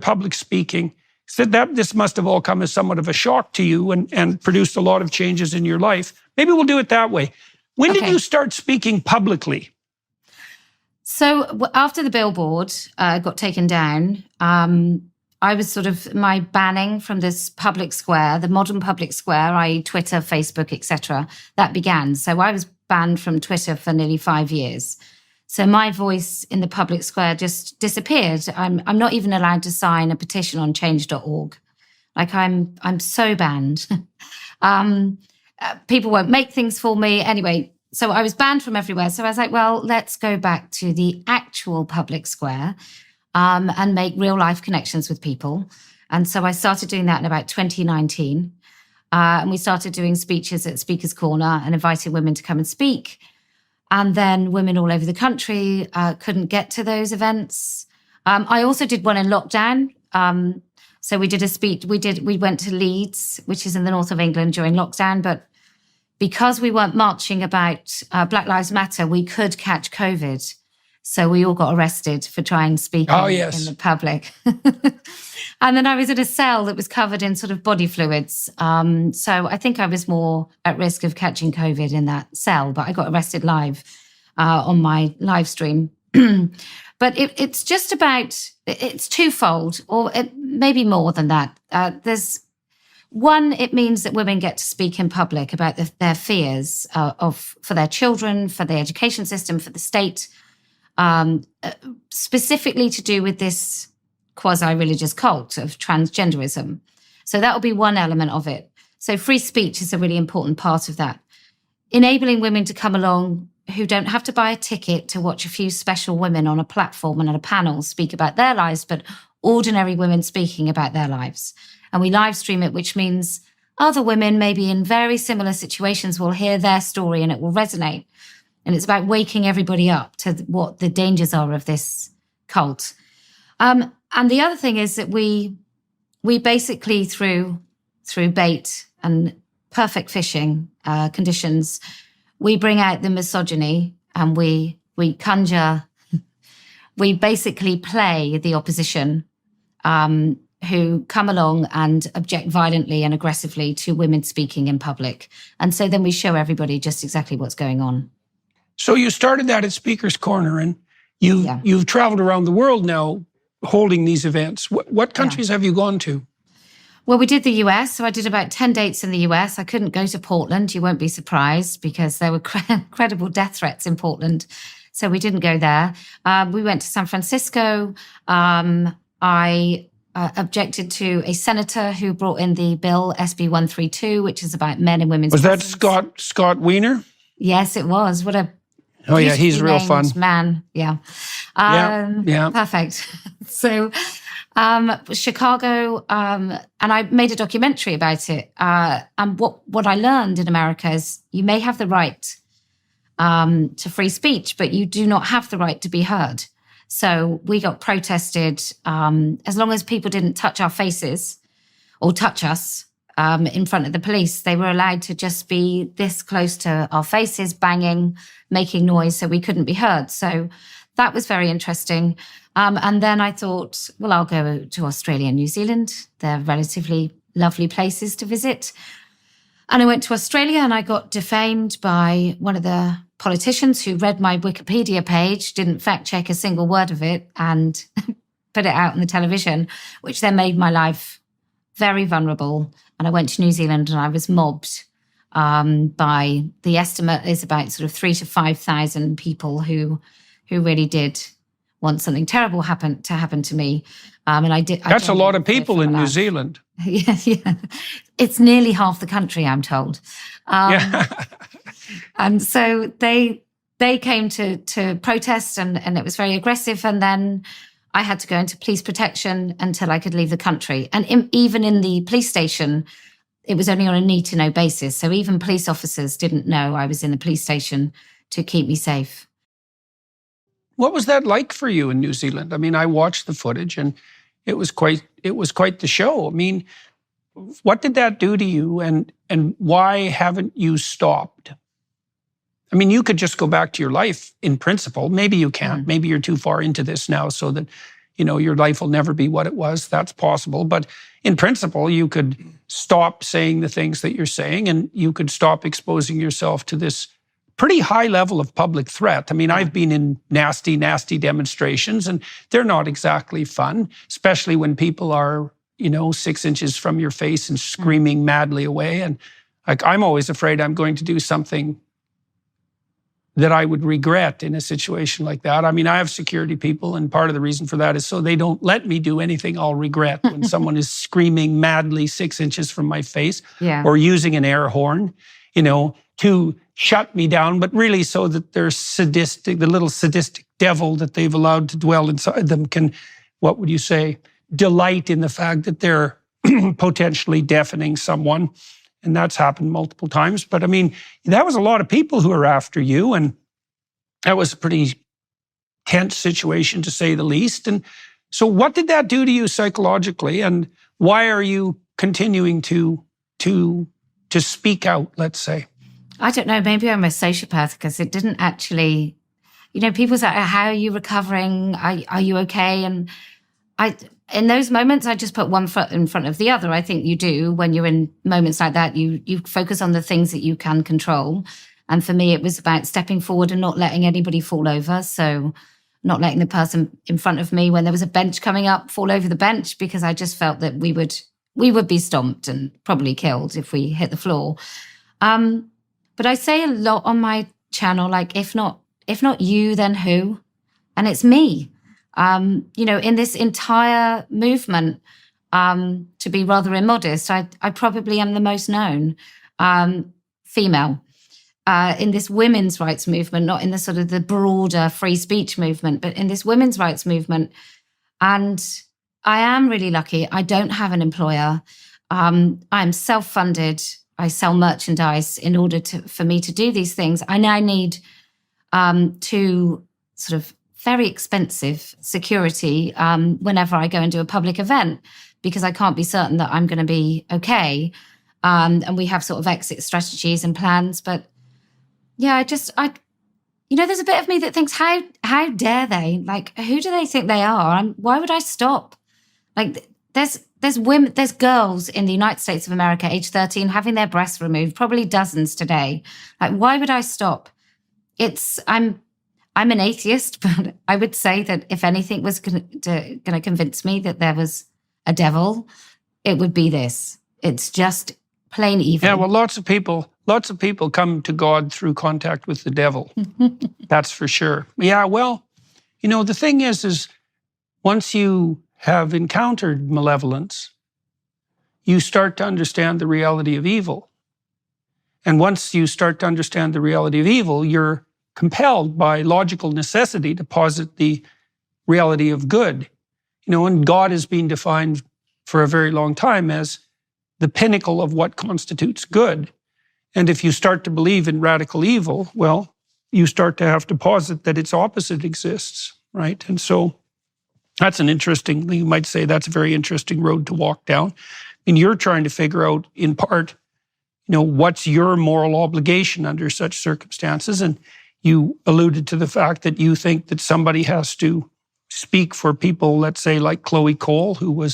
public speaking. Said that this must have all come as somewhat of a shock to you and produced a lot of changes in your life. Maybe we'll do it that way. When did you start speaking publicly? So after the billboard got taken down, I was my banning from this public square, the modern public square, i.e. Twitter, Facebook, etc., that began. So I was banned from Twitter for nearly 5 years. So my voice in the public square just disappeared. I'm not even allowed to sign a petition on change.org. Like I'm so banned. People won't make things for me. Anyway, so I was banned from everywhere. So I was like, well, let's go back to the actual public square and make real life connections with people. And so I started doing that in about 2019. And we started doing speeches at Speaker's Corner and inviting women to come and speak. And then women all over the country couldn't get to those events. I also did one in lockdown. So we did a speech. We went to Leeds, which is in the north of England during lockdown. But because we weren't marching about Black Lives Matter, we could catch COVID. So we all got arrested for trying speaking in the public. And then I was in a cell that was covered in body fluids. So I think I was more at risk of catching COVID in that cell, but I got arrested live on my live stream. But it's just about, it's twofold, or maybe more than that. There's one, it means that women get to speak in public about their fears for their children, for the education system, for the state, specifically to do with this quasi-religious cult of transgenderism. So that will be one element of it. So free speech is a really important part of that. Enabling women to come along who don't have to buy a ticket to watch a few special women on a platform and on a panel speak about their lives, but ordinary women speaking about their lives. And we live stream it, which means other women, maybe in very similar situations, will hear their story and it will resonate. And it's about waking everybody up to what the dangers are of this cult. And the other thing is that we basically, through bait and perfect fishing conditions, we bring out the misogyny and we conjure, we basically play the opposition who come along and object violently and aggressively to women speaking in public. And so then we show everybody just exactly what's going on. So you started that at Speaker's Corner, and you've traveled around the world now holding these events. What countries have you gone to? Well, we did the US, so I did about 10 dates in the US. I couldn't go to Portland. You won't be surprised because there were credible death threats in Portland. So we didn't go there. We went to San Francisco. I objected to a senator who brought in the bill SB 132, which is about men and women's presence. Was that Scott Wiener? Yes, it was. What a he's real fun. Man, yeah. Perfect. So Chicago, and I made a documentary about it. And what I learned in America is you may have the right to free speech, but you do not have the right to be heard. So we got protested as long as people didn't touch our faces or touch us in front of the police. They were allowed to just be this close to our faces, banging, making noise, so we couldn't be heard. So that was very interesting. And then I thought, well, I'll go to Australia and New Zealand. They're relatively lovely places to visit. And I went to Australia and I got defamed by one of the politicians who read my Wikipedia page, didn't fact check a single word of it, and put it out on the television, which then made my life very vulnerable. And I went to New Zealand and I was mobbed by, the estimate is about sort of 3,000 to 5,000 people who really did want something terrible to happen to me. And I did. That's a lot of people in New Zealand. Yeah. It's nearly half the country, I'm told. And so they came to protest and it was very aggressive. And then I had to go into police protection until I could leave the country. And even in the police station, it was only on a need-to-know basis. So even police officers didn't know I was in the police station to keep me safe. What was that like for you in New Zealand? I mean, I watched the footage and it was quite the show. I mean, what did that do to you and why haven't you stopped? I mean, you could just go back to your life in principle. Maybe you can't. Maybe you're too far into this now so that, your life will never be what it was. That's possible. But in principle, you could stop saying the things that you're saying and you could stop exposing yourself to this pretty high level of public threat. I mean, I've been in nasty, nasty demonstrations and they're not exactly fun, especially when people are, 6 inches from your face and screaming madly away. And I'm always afraid I'm going to do something that I would regret in a situation like that. I mean, I have security people, and part of the reason for that is so they don't let me do anything I'll regret when someone is screaming madly 6 inches from my face or using an air horn, to shut me down, but really so that their sadistic, the little sadistic devil that they've allowed to dwell inside them can, what would you say, delight in the fact that they're potentially deafening someone. And that's happened multiple times. But I mean, that was a lot of people who were after you. And that was a pretty tense situation, to say the least. And so what did that do to you psychologically? And why are you continuing to speak out, let's say? I don't know. Maybe I'm a sociopath because it didn't actually, people say, how are you recovering? Are you okay? And in those moments, I just put one foot in front of the other. I think you do when you're in moments like that. You focus on the things that you can control. And for me, it was about stepping forward and not letting anybody fall over. So not letting the person in front of me, when there was a bench coming up, fall over the bench, because I just felt that we would be stomped and probably killed if we hit the floor. But I say a lot on my channel, like, if not you, then who? And it's me. In this entire movement, to be rather immodest, I probably am the most known female. in this women's rights movement, not in the sort of the broader free speech movement, but in this women's rights movement. And I am really lucky. I don't have an employer. I'm self-funded. I sell merchandise in order for me to do these things. I now need to sort of very expensive security whenever I go and do a public event, because I can't be certain that I'm going to be okay. And we have sort of exit strategies and plans. But yeah, there's a bit of me that thinks, how dare they? Like, who do they think they are? And why would I stop? Like, there's women, there's girls in the United States of America, age 13, having their breasts removed, probably dozens today. Like, why would I stop? I'm an atheist, but I would say that if anything was going to convince me that there was a devil, it would be this. It's just plain evil. Yeah, well, lots of people come to God through contact with the devil. That's for sure. Yeah, well, the thing is once you have encountered malevolence, you start to understand the reality of evil. And once you start to understand the reality of evil, you're compelled by logical necessity to posit the reality of good. And God has been defined for a very long time as the pinnacle of what constitutes good. And if you start to believe in radical evil, well, you start to have to posit that its opposite exists, right? And so that's you might say that's a very interesting road to walk down. And you're trying to figure out, in part, what's your moral obligation under such circumstances. And you alluded to the fact that you think that somebody has to speak for people, let's say, like Chloe Cole, I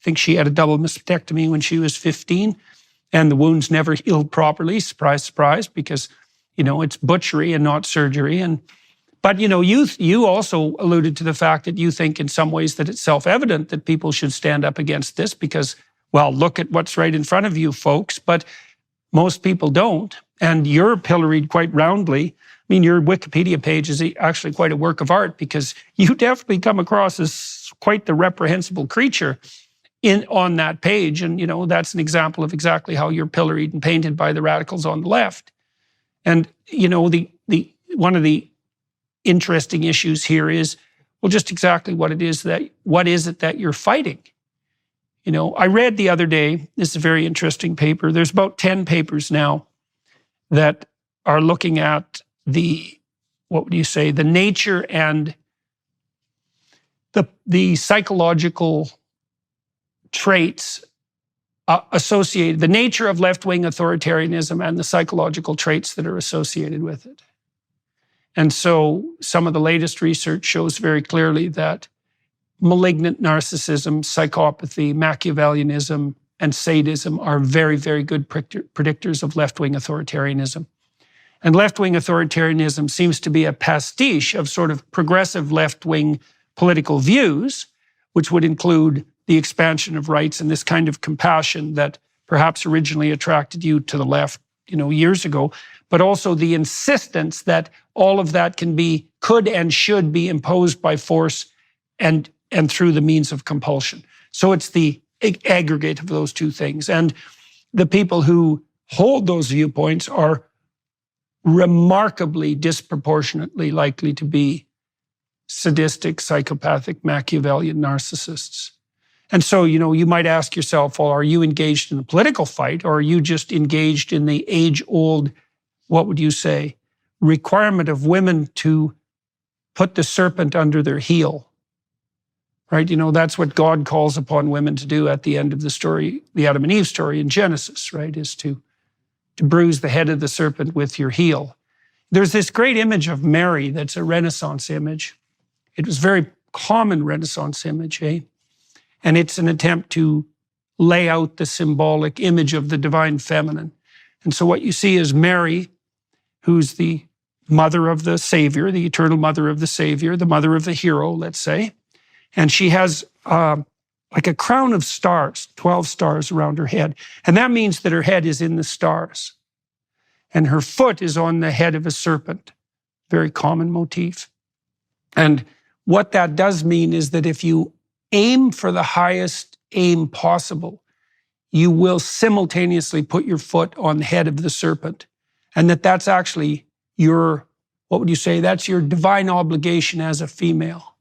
think she had a double mastectomy when she was 15, and the wounds never healed properly. Surprise, surprise, because, it's butchery and not surgery. But you also alluded to the fact that you think in some ways that it's self-evident that people should stand up against this because, well, look at what's right in front of you, folks. But most people don't. And you're pilloried quite roundly. I mean, your Wikipedia page is actually quite a work of art, because you definitely come across as quite the reprehensible creature on that page. And, that's an example of exactly how you're pilloried and painted by the radicals on the left. And, one of the interesting issues here is, well, just exactly what is it that you're fighting? I read the other day, this is a very interesting paper. There's about 10 papers now that are looking at the nature and the psychological traits associated, the nature of left-wing authoritarianism and the psychological traits that are associated with it. And so some of the latest research shows very clearly that malignant narcissism, psychopathy, Machiavellianism, and sadism are very, very good predictors of left-wing authoritarianism. And left-wing authoritarianism seems to be a pastiche of sort of progressive left-wing political views, which would include the expansion of rights and this kind of compassion that perhaps originally attracted you to the left, years ago, but also the insistence that all of that could and should be imposed by force and through the means of compulsion. So it's the aggregate of those two things. And the people who hold those viewpoints are remarkably disproportionately likely to be sadistic, psychopathic, Machiavellian narcissists. And so, you might ask yourself, well, are you engaged in a political fight, or are you just engaged in the age-old, what would you say, requirement of women to put the serpent under their heel? Right? That's what God calls upon women to do at the end of the story, the Adam and Eve story in Genesis, right? Is to bruise the head of the serpent with your heel. There's this great image of Mary that's a Renaissance image. It was a very common Renaissance image, eh? And it's an attempt to lay out the symbolic image of the divine feminine. And so what you see is Mary, who's the mother of the Savior, the eternal mother of the Savior, the mother of the hero, let's say. And she has like a crown of stars, 12 stars around her head. And that means that her head is in the stars. And her foot is on the head of a serpent. Very common motif. And what that does mean is that if you aim for the highest aim possible, you will simultaneously put your foot on the head of the serpent and that's actually your, what would you say, that's your divine obligation as a female.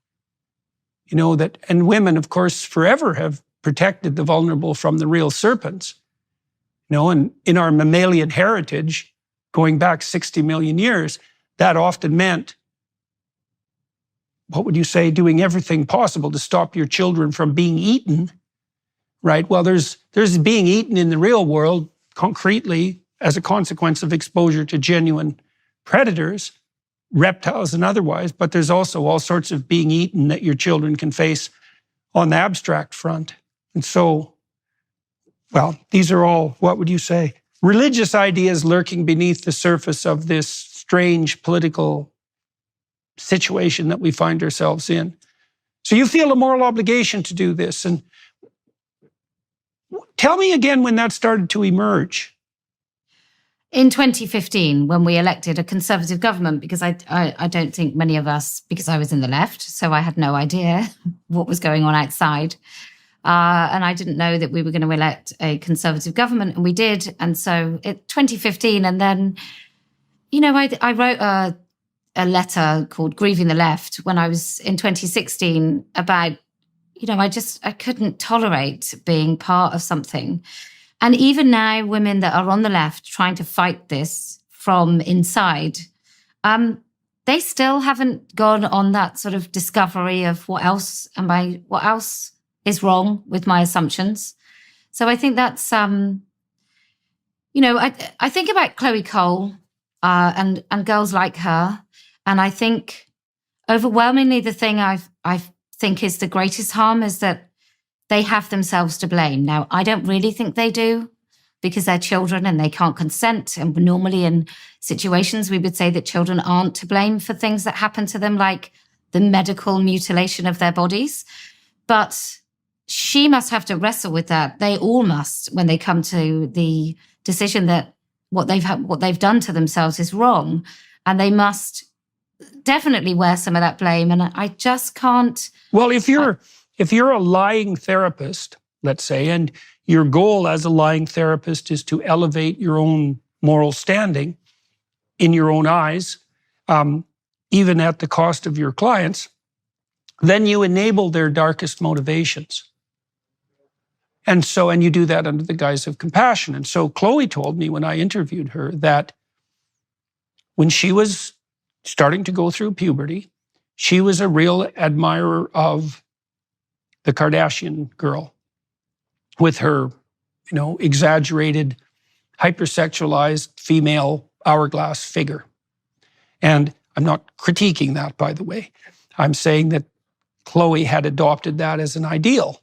You know, that, and women, of course, forever have protected the vulnerable from the real serpents. You know, and in our mammalian heritage, going back 60 million years, that often meant, what would you say, doing everything possible to stop your children from being eaten, right? Well, there's being eaten in the real world concretely as a consequence of exposure to genuine predators, reptiles and otherwise, but there's also all sorts of being eaten that your children can face on the abstract front. And so, well, these are all, what would you say, religious ideas lurking beneath the surface of this strange political situation that we find ourselves in. So you feel a moral obligation to do this. And tell me again when that started to emerge. In 2015, when we elected a Conservative government, because I don't think many of us, because I was in the left, so I had no idea what was going on outside. And I didn't know that we were going to elect a Conservative government, and we did. And so in 2015, and then, you know, I wrote a letter called Grieving the Left when I was in 2016 about, you know, I couldn't tolerate being part of something. And even now, women that are on the left trying to fight this from inside, they still haven't gone on that sort of discovery of what else is wrong with my assumptions. So I think that's, you know, I think about Chloe Cole and girls like her, and I think overwhelmingly the thing I think is the greatest harm is that they have themselves to blame. Now, I don't really think they do, because they're children and they can't consent. And normally in situations, we would say that children aren't to blame for things that happen to them, like the medical mutilation of their bodies. But she must have to wrestle with that. They all must, when they come to the decision that what they've done to themselves is wrong. And they must definitely wear some of that blame. And I just can't. Well, if you're a lying therapist, let's say, and your goal as a lying therapist is to elevate your own moral standing in your own eyes, even at the cost of your clients, then you enable their darkest motivations. And you do that under the guise of compassion. And so Chloe told me when I interviewed her that when she was starting to go through puberty, she was a real admirer of the Kardashian girl with her, you know, exaggerated, hypersexualized female hourglass figure. And I'm not critiquing that, by the way. I'm saying that Chloe had adopted that as an ideal.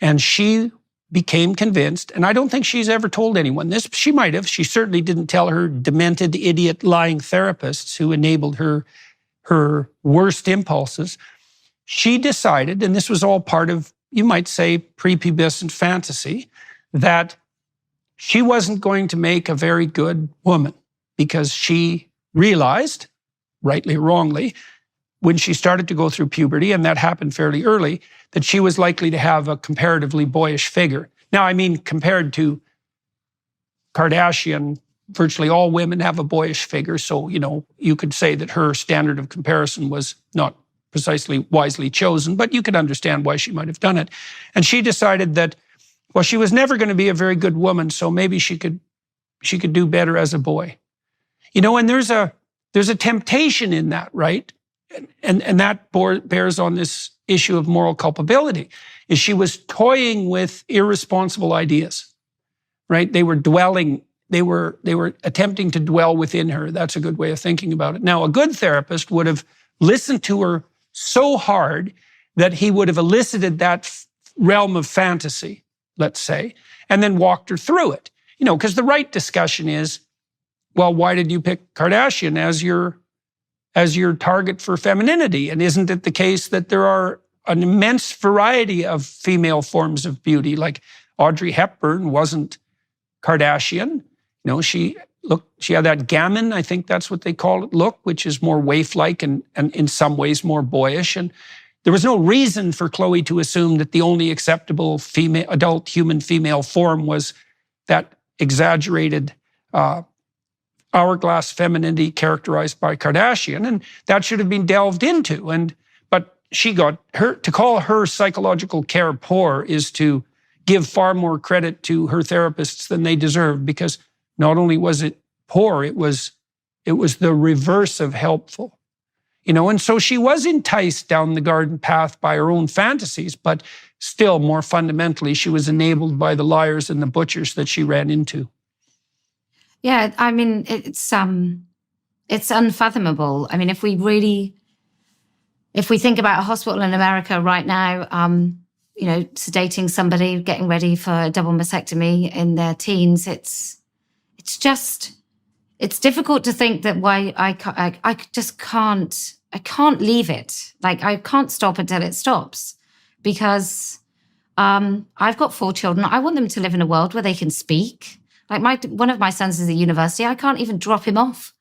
And she became convinced, and I don't think she's ever told anyone this. She might have. She certainly didn't tell her demented, idiot, lying therapists who enabled her worst impulses. She decided, and this was all part of, you might say, prepubescent fantasy, that she wasn't going to make a very good woman, because she realized, rightly or wrongly, when she started to go through puberty, and that happened fairly early, that she was likely to have a comparatively boyish figure. Now, I mean, compared to Kardashian, virtually all women have a boyish figure. So, you know, you could say that her standard of comparison was not precisely wisely chosen, but you could understand why she might have done it. And she decided that, well, she was never going to be a very good woman, so maybe she could do better as a boy. You know, and there's a temptation in that, right? And that bears on this issue of moral culpability, is she was toying with irresponsible ideas, right? They were attempting to dwell within her. That's a good way of thinking about it. Now, a good therapist would have listened to her so hard that he would have elicited that realm of fantasy, let's say, and then walked her through it. You know, because the right discussion is, well, why did you pick Kardashian as your target for femininity? And isn't it the case that there are an immense variety of female forms of beauty? Like Audrey Hepburn wasn't Kardashian. You know, she had that gammon, I think that's what they call it, look, which is more waif-like and in some ways more boyish. And there was no reason for Chloe to assume that the only acceptable adult human female form was that exaggerated hourglass femininity characterized by Kardashian, and that should have been delved into. But she got her to call her psychological care poor is to give far more credit to her therapists than they deserved, because not only was it poor, it was the reverse of helpful. And so she was enticed down the garden path by her own fantasies, but still, more fundamentally, she was enabled by the liars and the butchers that she ran into. Yeah, I mean, it's unfathomable. I mean, if we think about a hospital in America right now, sedating somebody, getting ready for a double mastectomy in their teens, it's difficult to think that why I can't leave it. Like, I can't stop until it stops, because I've got 4 children. I want them to live in a world where they can speak. Like, one of my sons is at university. I can't even drop him off.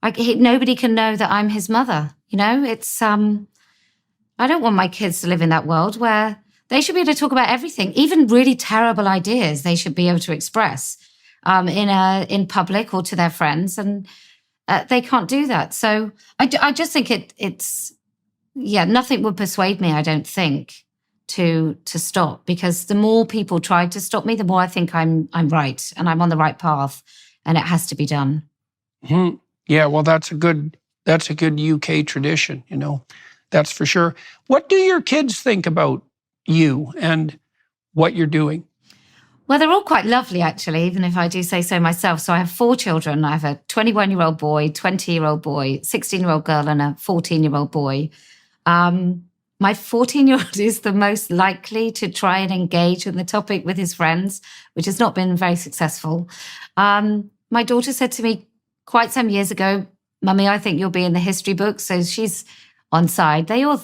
Nobody can know that I'm his mother. It's I don't want my kids to live in that world where they should be able to talk about everything, even really terrible ideas. They should be able to express in public or to their friends, and they can't do that. So I just think it's nothing would persuade me, I don't think, to stop, because the more people try to stop me, the more I think I'm right and I'm on the right path, and it has to be done. Mm-hmm. Yeah, well, that's a good UK tradition, that's for sure. What do your kids think about you and what you're doing? Well, they're all quite lovely, actually, even if I do say so myself. So I have 4 children. I have a 21-year-old boy, 20-year-old boy, 16-year-old girl, and a 14-year-old boy. My 14-year-old is the most likely to try and engage in the topic with his friends, which has not been very successful. My daughter said to me quite some years ago, "Mummy, I think you'll be in the history books." So she's on side. They all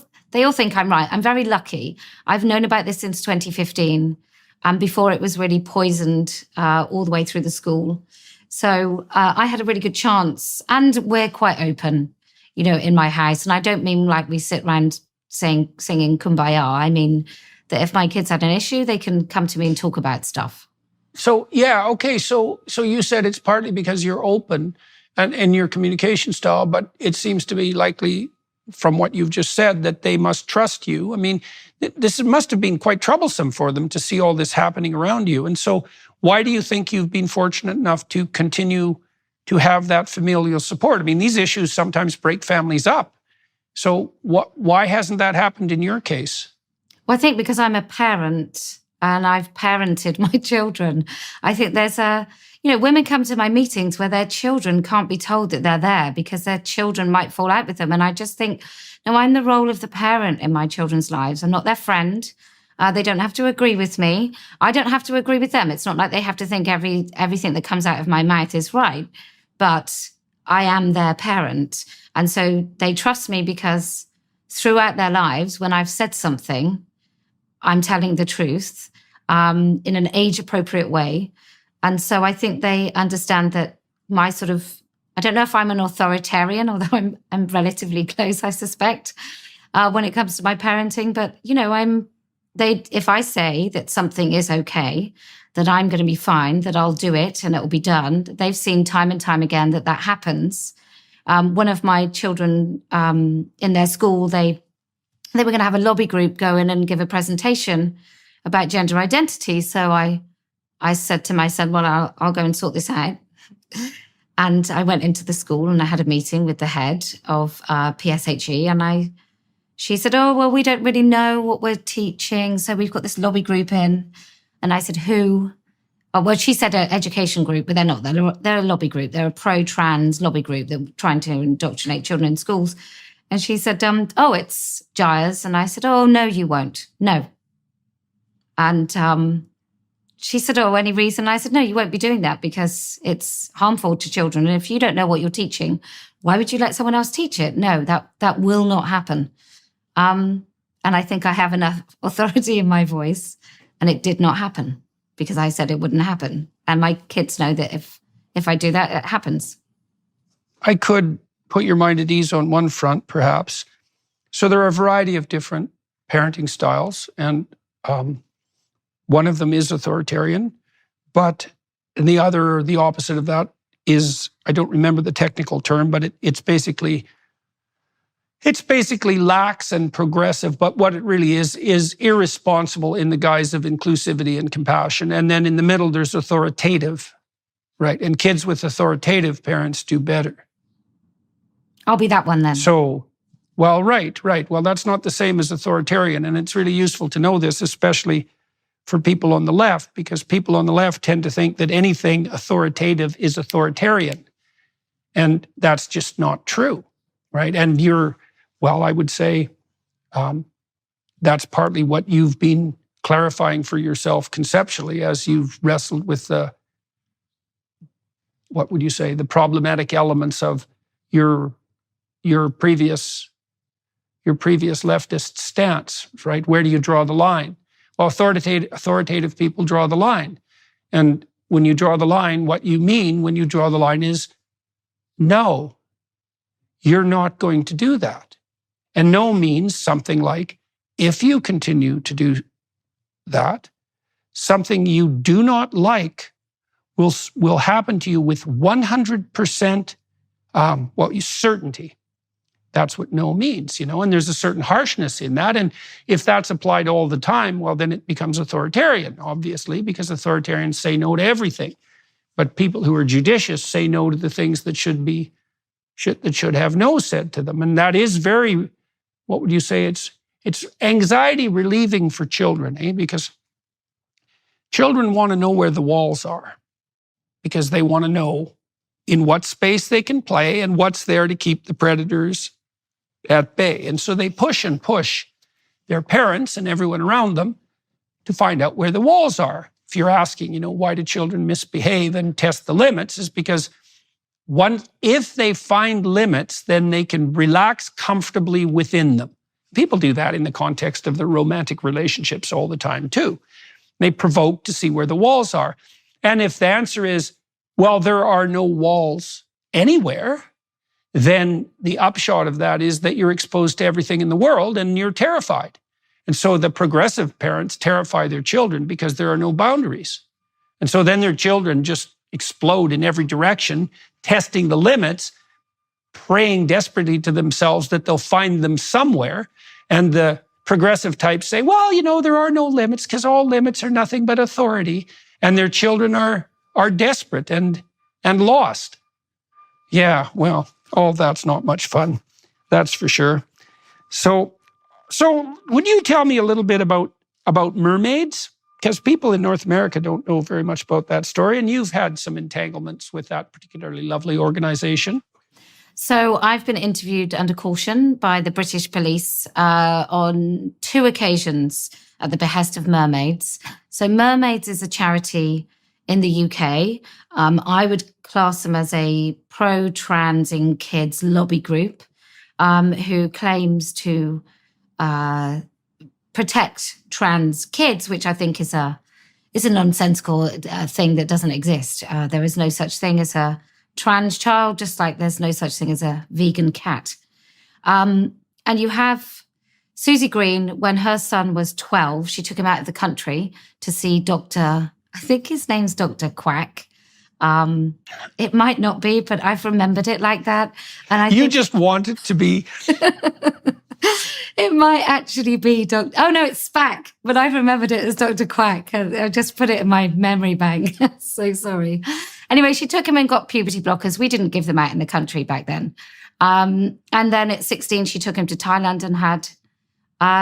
think I'm right. I'm very lucky. I've known about this since 2015, and before it was really poisoned all the way through the school. So I had a really good chance, and we're quite open, in my house. And I don't mean like we sit around singing Kumbaya. I mean that if my kids had an issue, they can come to me and talk about stuff. So, yeah, okay. So you said it's partly because you're open and in your communication style, but it seems to be likely from what you've just said that they must trust you. I mean, this must have been quite troublesome for them to see all this happening around you. And so why do you think you've been fortunate enough to continue to have that familial support? I mean, these issues sometimes break families up. So why hasn't that happened in your case? Well, I think because I'm a parent and I've parented my children. I think there's women come to my meetings where their children can't be told that they're there because their children might fall out with them. And I just think, no, I'm the role of the parent in my children's lives. I'm not their friend. They don't have to agree with me. I don't have to agree with them. It's not like they have to think everything that comes out of my mouth is right. But I am their parent. And so they trust me because throughout their lives, when I've said something, I'm telling the truth in an age-appropriate way. And so I think they understand that my I don't know if I'm an authoritarian, although I'm relatively close, I suspect, when it comes to my parenting. But, if I say that something is okay, that I'm going to be fine, that I'll do it and it will be done, they've seen time and time again that happens. One of my children in their school, they were going to have a lobby group go in and give a presentation about gender identity. So I said to my son, well, I'll go and sort this out. And I went into the school and I had a meeting with the head of PSHE. And she said, oh, well, we don't really know what we're teaching. So we've got this lobby group in. And I said, who? Oh, well, she said an education group, but they're not. They're a lobby group. They're a pro-trans lobby group. They're trying to indoctrinate children in schools. And she said, oh, it's Giles. And I said, oh, no, you won't. No. And she said, oh, any reason? I said, no, you won't be doing that because it's harmful to children. And if you don't know what you're teaching, why would you let someone else teach it? No, that will not happen. And I think I have enough authority in my voice. And it did not happen because I said it wouldn't happen. And my kids know that if I do that, it happens. I could put your mind at ease on one front, perhaps. So there are a variety of different parenting styles, and one of them is authoritarian, but the other, the opposite of that, is I don't remember the technical term, but it's basically lax and progressive, but what it really is irresponsible in the guise of inclusivity and compassion. And then in the middle, there's authoritative, right? And kids with authoritative parents do better. I'll be that one then. So, well, right. Well, that's not the same as authoritarian. And it's really useful to know this, especially for people on the left, because people on the left tend to think that anything authoritative is authoritarian. And that's just not true, right? And I would say that's partly what you've been clarifying for yourself conceptually as you've wrestled with the problematic elements of your previous leftist stance, right? Where do you draw the line? Well, authoritative people draw the line. And when you draw the line, what you mean when you draw the line is, no, you're not going to do that. And no means something like, if you continue to do that, something you do not like will happen to you with 100% certainty. That's what no means, and there's a certain harshness in that. And if that's applied all the time, well, then it becomes authoritarian, obviously, because authoritarians say no to everything. But people who are judicious say no to the things that should have no said to them. And that is very, what would you say? It's anxiety relieving for children, because children want to know where the walls are, because they want to know in what space they can play and what's there to keep the predators at bay. And so they push and push their parents and everyone around them to find out where the walls are. If you're asking, why do children misbehave and test the limits, is because if they find limits, then they can relax comfortably within them. People do that in the context of their romantic relationships all the time too. They provoke to see where the walls are. And if the answer is, well, there are no walls anywhere, then the upshot of that is that you're exposed to everything in the world and you're terrified. And so the progressive parents terrify their children because there are no boundaries. And so then their children just explode in every direction, testing the limits, praying desperately to themselves that they'll find them somewhere. And the progressive types say, well, there are no limits because all limits are nothing but authority. And their children are desperate and lost. Yeah, well, all that's not much fun. That's for sure. So would you tell me a little bit about mermaids? Because people in North America don't know very much about that story, and you've had some entanglements with that particularly lovely organization. So I've been interviewed under caution by the British police on 2 occasions at the behest of Mermaids. So Mermaids is a charity in the UK. I would class them as a pro-trans in kids lobby group who claims to protect trans kids, which I think is a nonsensical thing that doesn't exist. There is no such thing as a trans child, just like there's no such thing as a vegan cat. And you have Susie Green, when her son was 12, she took him out of the country to see I think his name's Dr. Quack. It might not be, but I've remembered it like that. And you just want it to be. It might actually be Dr. Oh, no, it's Spack, but I've remembered it as Dr. Quack. I just put it in my memory bank. So sorry. Anyway, she took him and got puberty blockers. We didn't give them out in the country back then. And then at 16, she took him to Thailand and had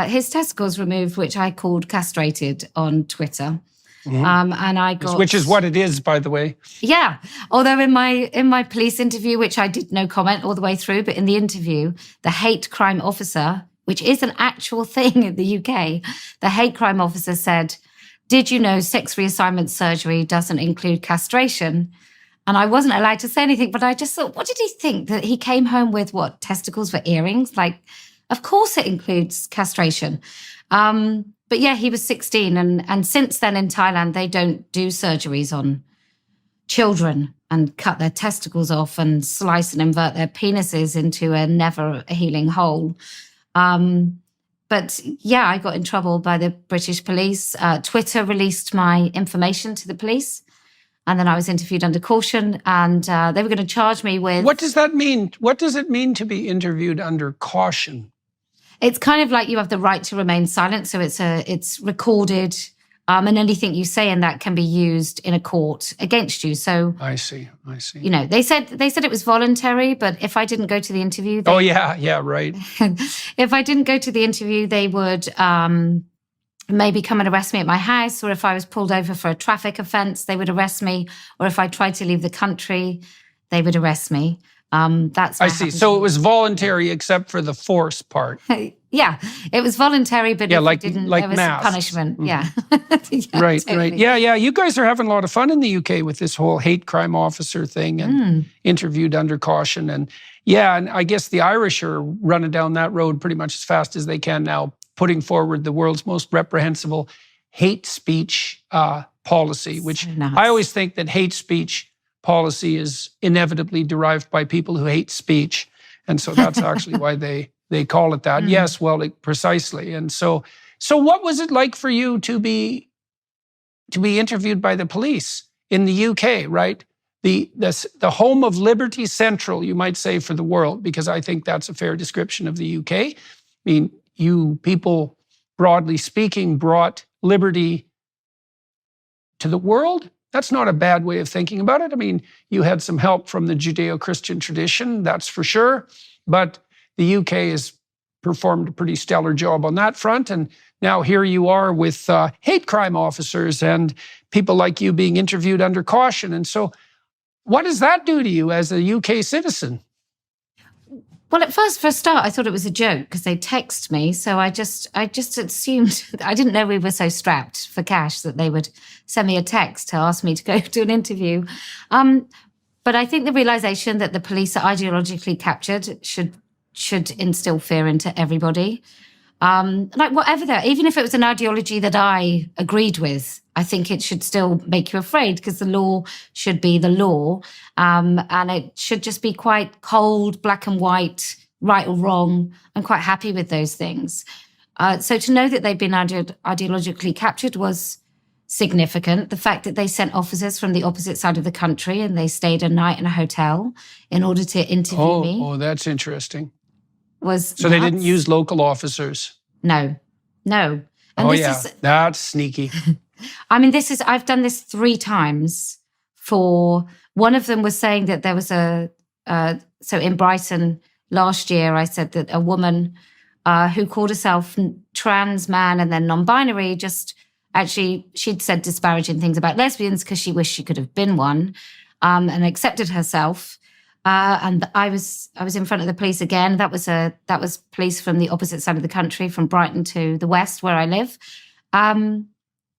his testicles removed, which I called castrated on Twitter. Mm-hmm. And I got, which is what it is, by the way. Yeah. Although in my police interview, which I did no comment all the way through, but in the interview, the hate crime officer, which is an actual thing in the UK, the hate crime officer said, "Did you know sex reassignment surgery doesn't include castration?" And I wasn't allowed to say anything, but I just thought, what did he think? That he came home with what, testicles for earrings? Like, of course it includes castration. But yeah, he was 16. And since then in Thailand, they don't do surgeries on children and cut their testicles off and slice and invert their penises into a never healing hole. But yeah, I got in trouble by the British police. Twitter released my information to the police. And then I was interviewed under caution, and they were going to charge me with... What does that mean? What does it mean to be interviewed under caution? It's kind of like you have the right to remain silent. So it's recorded, and anything you say in that can be used in a court against you. So I see. You know, they said it was voluntary, but if I didn't go to the interview... Oh, yeah, right. If I didn't go to the interview, they would maybe come and arrest me at my house, or if I was pulled over for a traffic offence, they would arrest me, or if I tried to leave the country, they would arrest me. That's I see. So it was voluntary except for the force part. Yeah, it was voluntary, but if like, you didn't, like there was masks. punishment. Yeah. Yeah, right, totally. Right. Yeah. You guys are having a lot of fun in the UK with this whole hate crime officer thing and interviewed under caution. And and I guess the Irish are running down that road pretty much as fast as they can now, putting forward the world's most reprehensible hate speech policy, which I always think that hate speech policy is inevitably derived by people who hate speech. And so that's actually why they call it that. Yes, well, precisely. And so what was it like for you to be interviewed by the police in the UK, right? The home of Liberty Central, you might say, for the world, because I think that's a fair description of the UK. I mean, you people, broadly speaking, brought liberty to the world. That's not a bad way of thinking about it. I mean, you had some help from the Judeo-Christian tradition, that's for sure. But the UK has performed a pretty stellar job on that front. And now here you are with hate crime officers and people like you being interviewed under caution. And so what does that do to you as a UK citizen? Well, at first, for a start, I thought it was a joke because they text me. So I just assumed, I didn't know we were so strapped for cash that they would send me a text to ask me to go to an interview. But I think the realization that the police are ideologically captured should instill fear into everybody. Like whatever even if it was an ideology that I agreed with, I think it should still make you afraid because the law should be the law. And it should just be quite cold, black and white, right or wrong. I'm quite happy with those things. So to know that they've been ideologically captured was significant. The fact that they sent officers from the opposite side of the country and they stayed a night in a hotel in order to interview me. Oh, that's interesting. So they didn't use local officers? No. And that's sneaky. I mean, I've done this 3 times. One of them was saying that there was so in Brighton last year, I said that a woman who called herself trans man and then non-binary she'd said disparaging things about lesbians because she wished she could have been one and accepted herself. And I was in front of the police again. That was police from the opposite side of the country, from Brighton to the west where I live. And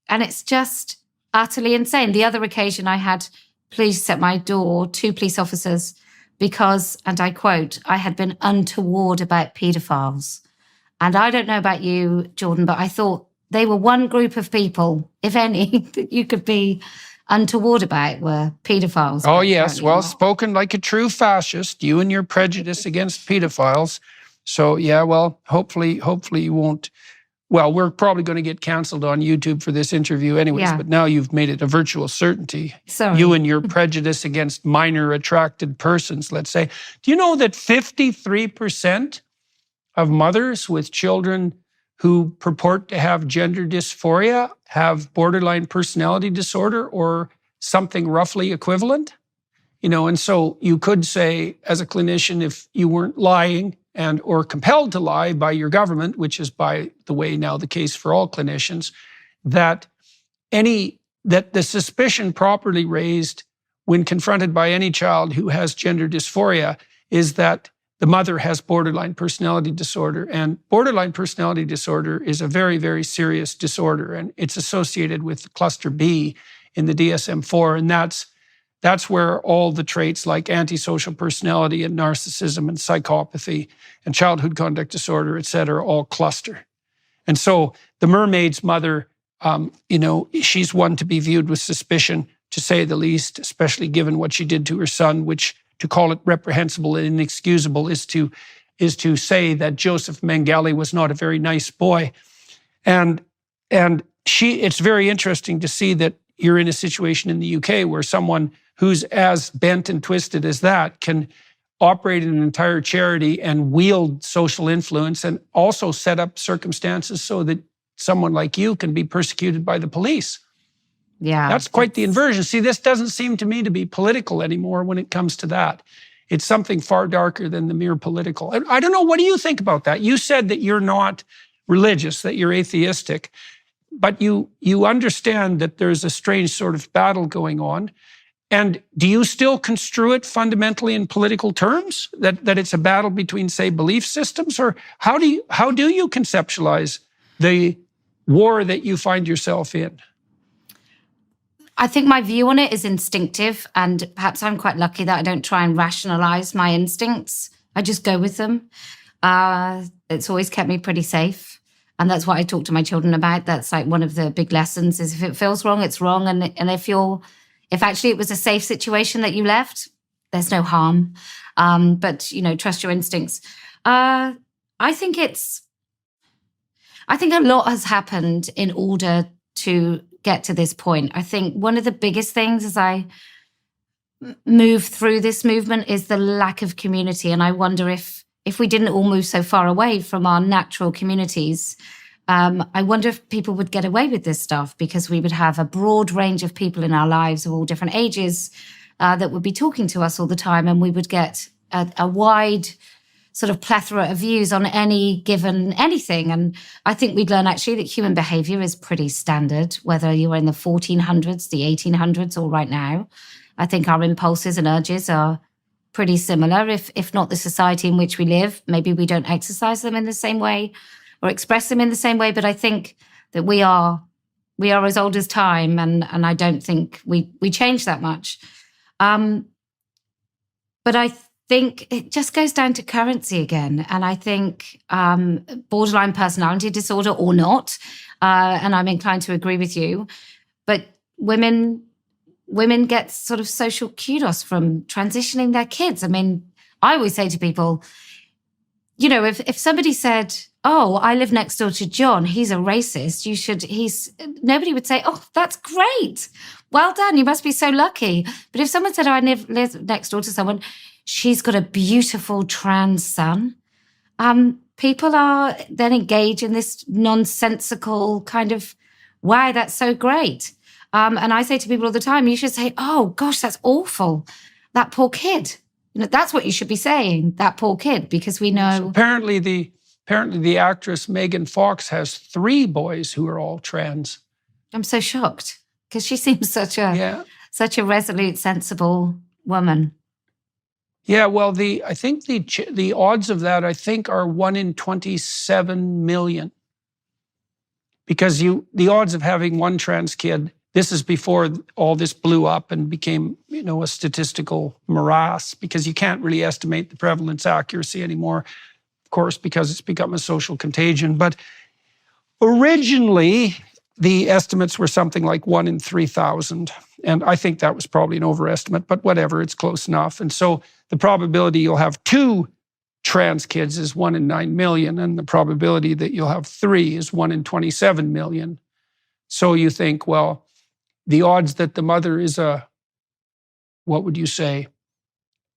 it's just utterly insane. The other occasion I had police at my door, 2 police officers, because, and I quote, I had been untoward about paedophiles. And I don't know about you, Jordan, but I thought they were one group of people, if any, that you could be untoward about were paedophiles. Oh, yes. Well, spoken like a true fascist, you and your prejudice against pedophiles. So, yeah, well, hopefully you won't. Well, we're probably going to get canceled on YouTube for this interview anyways, but now you've made it a virtual certainty. Sorry. You and your prejudice against minor attracted persons, let's say. Do you know that 53% of mothers with children who purport to have gender dysphoria have borderline personality disorder or something roughly equivalent? And so you could say as a clinician, if you weren't lying or compelled to lie by your government, which is, by the way, now the case for all clinicians, that the suspicion properly raised when confronted by any child who has gender dysphoria is that the mother has borderline personality disorder. And borderline personality disorder is a very, very serious disorder. And it's associated with cluster B in the DSM-4. And that's where all the traits like antisocial personality and narcissism and psychopathy and childhood conduct disorder, et cetera, all cluster. And so the mermaid's mother, she's one to be viewed with suspicion, to say the least, especially given what she did to her son, which to call it reprehensible and inexcusable is to say that Joseph Mengele was not a very nice boy. And it's very interesting to see that, you're in a situation in the UK where someone who's as bent and twisted as that can operate an entire charity and wield social influence and also set up circumstances so that someone like you can be persecuted by the police. Yeah. That's quite the inversion. See, this doesn't seem to me to be political anymore when it comes to that. It's something far darker than the mere political. I don't know, what do you think about that? You said that you're not religious, that you're atheistic, but you understand that there's a strange sort of battle going on. And do you still construe it fundamentally in political terms, that it's a battle between, say, belief systems? Or how do you conceptualize the war that you find yourself in? I think my view on it is instinctive, and perhaps I'm quite lucky that I don't try and rationalize my instincts. I just go with them. It's always kept me pretty safe. And that's what I talk to my children about. That's like one of the big lessons is if it feels wrong, it's wrong. And if actually it was a safe situation that you left, there's no harm. But, trust your instincts. I think a lot has happened in order to get to this point. I think one of the biggest things as I move through this movement is the lack of community. And I wonder if we didn't all move so far away from our natural communities, I wonder if people would get away with this stuff, because we would have a broad range of people in our lives of all different ages that would be talking to us all the time, and we would get a wide sort of plethora of views on any given anything. And I think we'd learn actually that human behavior is pretty standard, whether you're in the 1400s, the 1800s, or right now. I think our impulses and urges are pretty similar, if not the society in which we live. Maybe we don't exercise them in the same way or express them in the same way, but I think that we are as old as time, and I don't think we change that much. But I think it just goes down to currency again. And I think borderline personality disorder or not, and I'm inclined to agree with you, but women get sort of social kudos from transitioning their kids. I mean, I always say to people, if somebody said, oh, I live next door to John, he's a racist, nobody would say, oh, that's great. Well done, you must be so lucky. But if someone said, oh, I live next door to someone, she's got a beautiful trans son, people are then engaged in this nonsensical kind of, wow, that's so great. And I say to people all the time, you should say, oh, gosh, that's awful. That poor kid. That's what you should be saying, that poor kid, because we know. So apparently the actress Megan Fox has 3 boys who are all trans. I'm so shocked, because she seems such a resolute, sensible woman. Yeah, well, I think the odds of that, I think, are 1 in 27 million. Because the odds of having one trans kid, this is before all this blew up and became, a statistical morass, because you can't really estimate the prevalence accuracy anymore, of course, because it's become a social contagion. But originally, the estimates were something like 1 in 3,000. And I think that was probably an overestimate, but whatever, it's close enough. And so the probability you'll have 2 trans kids is 1 in 9 million, and the probability that you'll have 3 is 1 in 27 million. So you think, well, the odds that the mother is what would you say,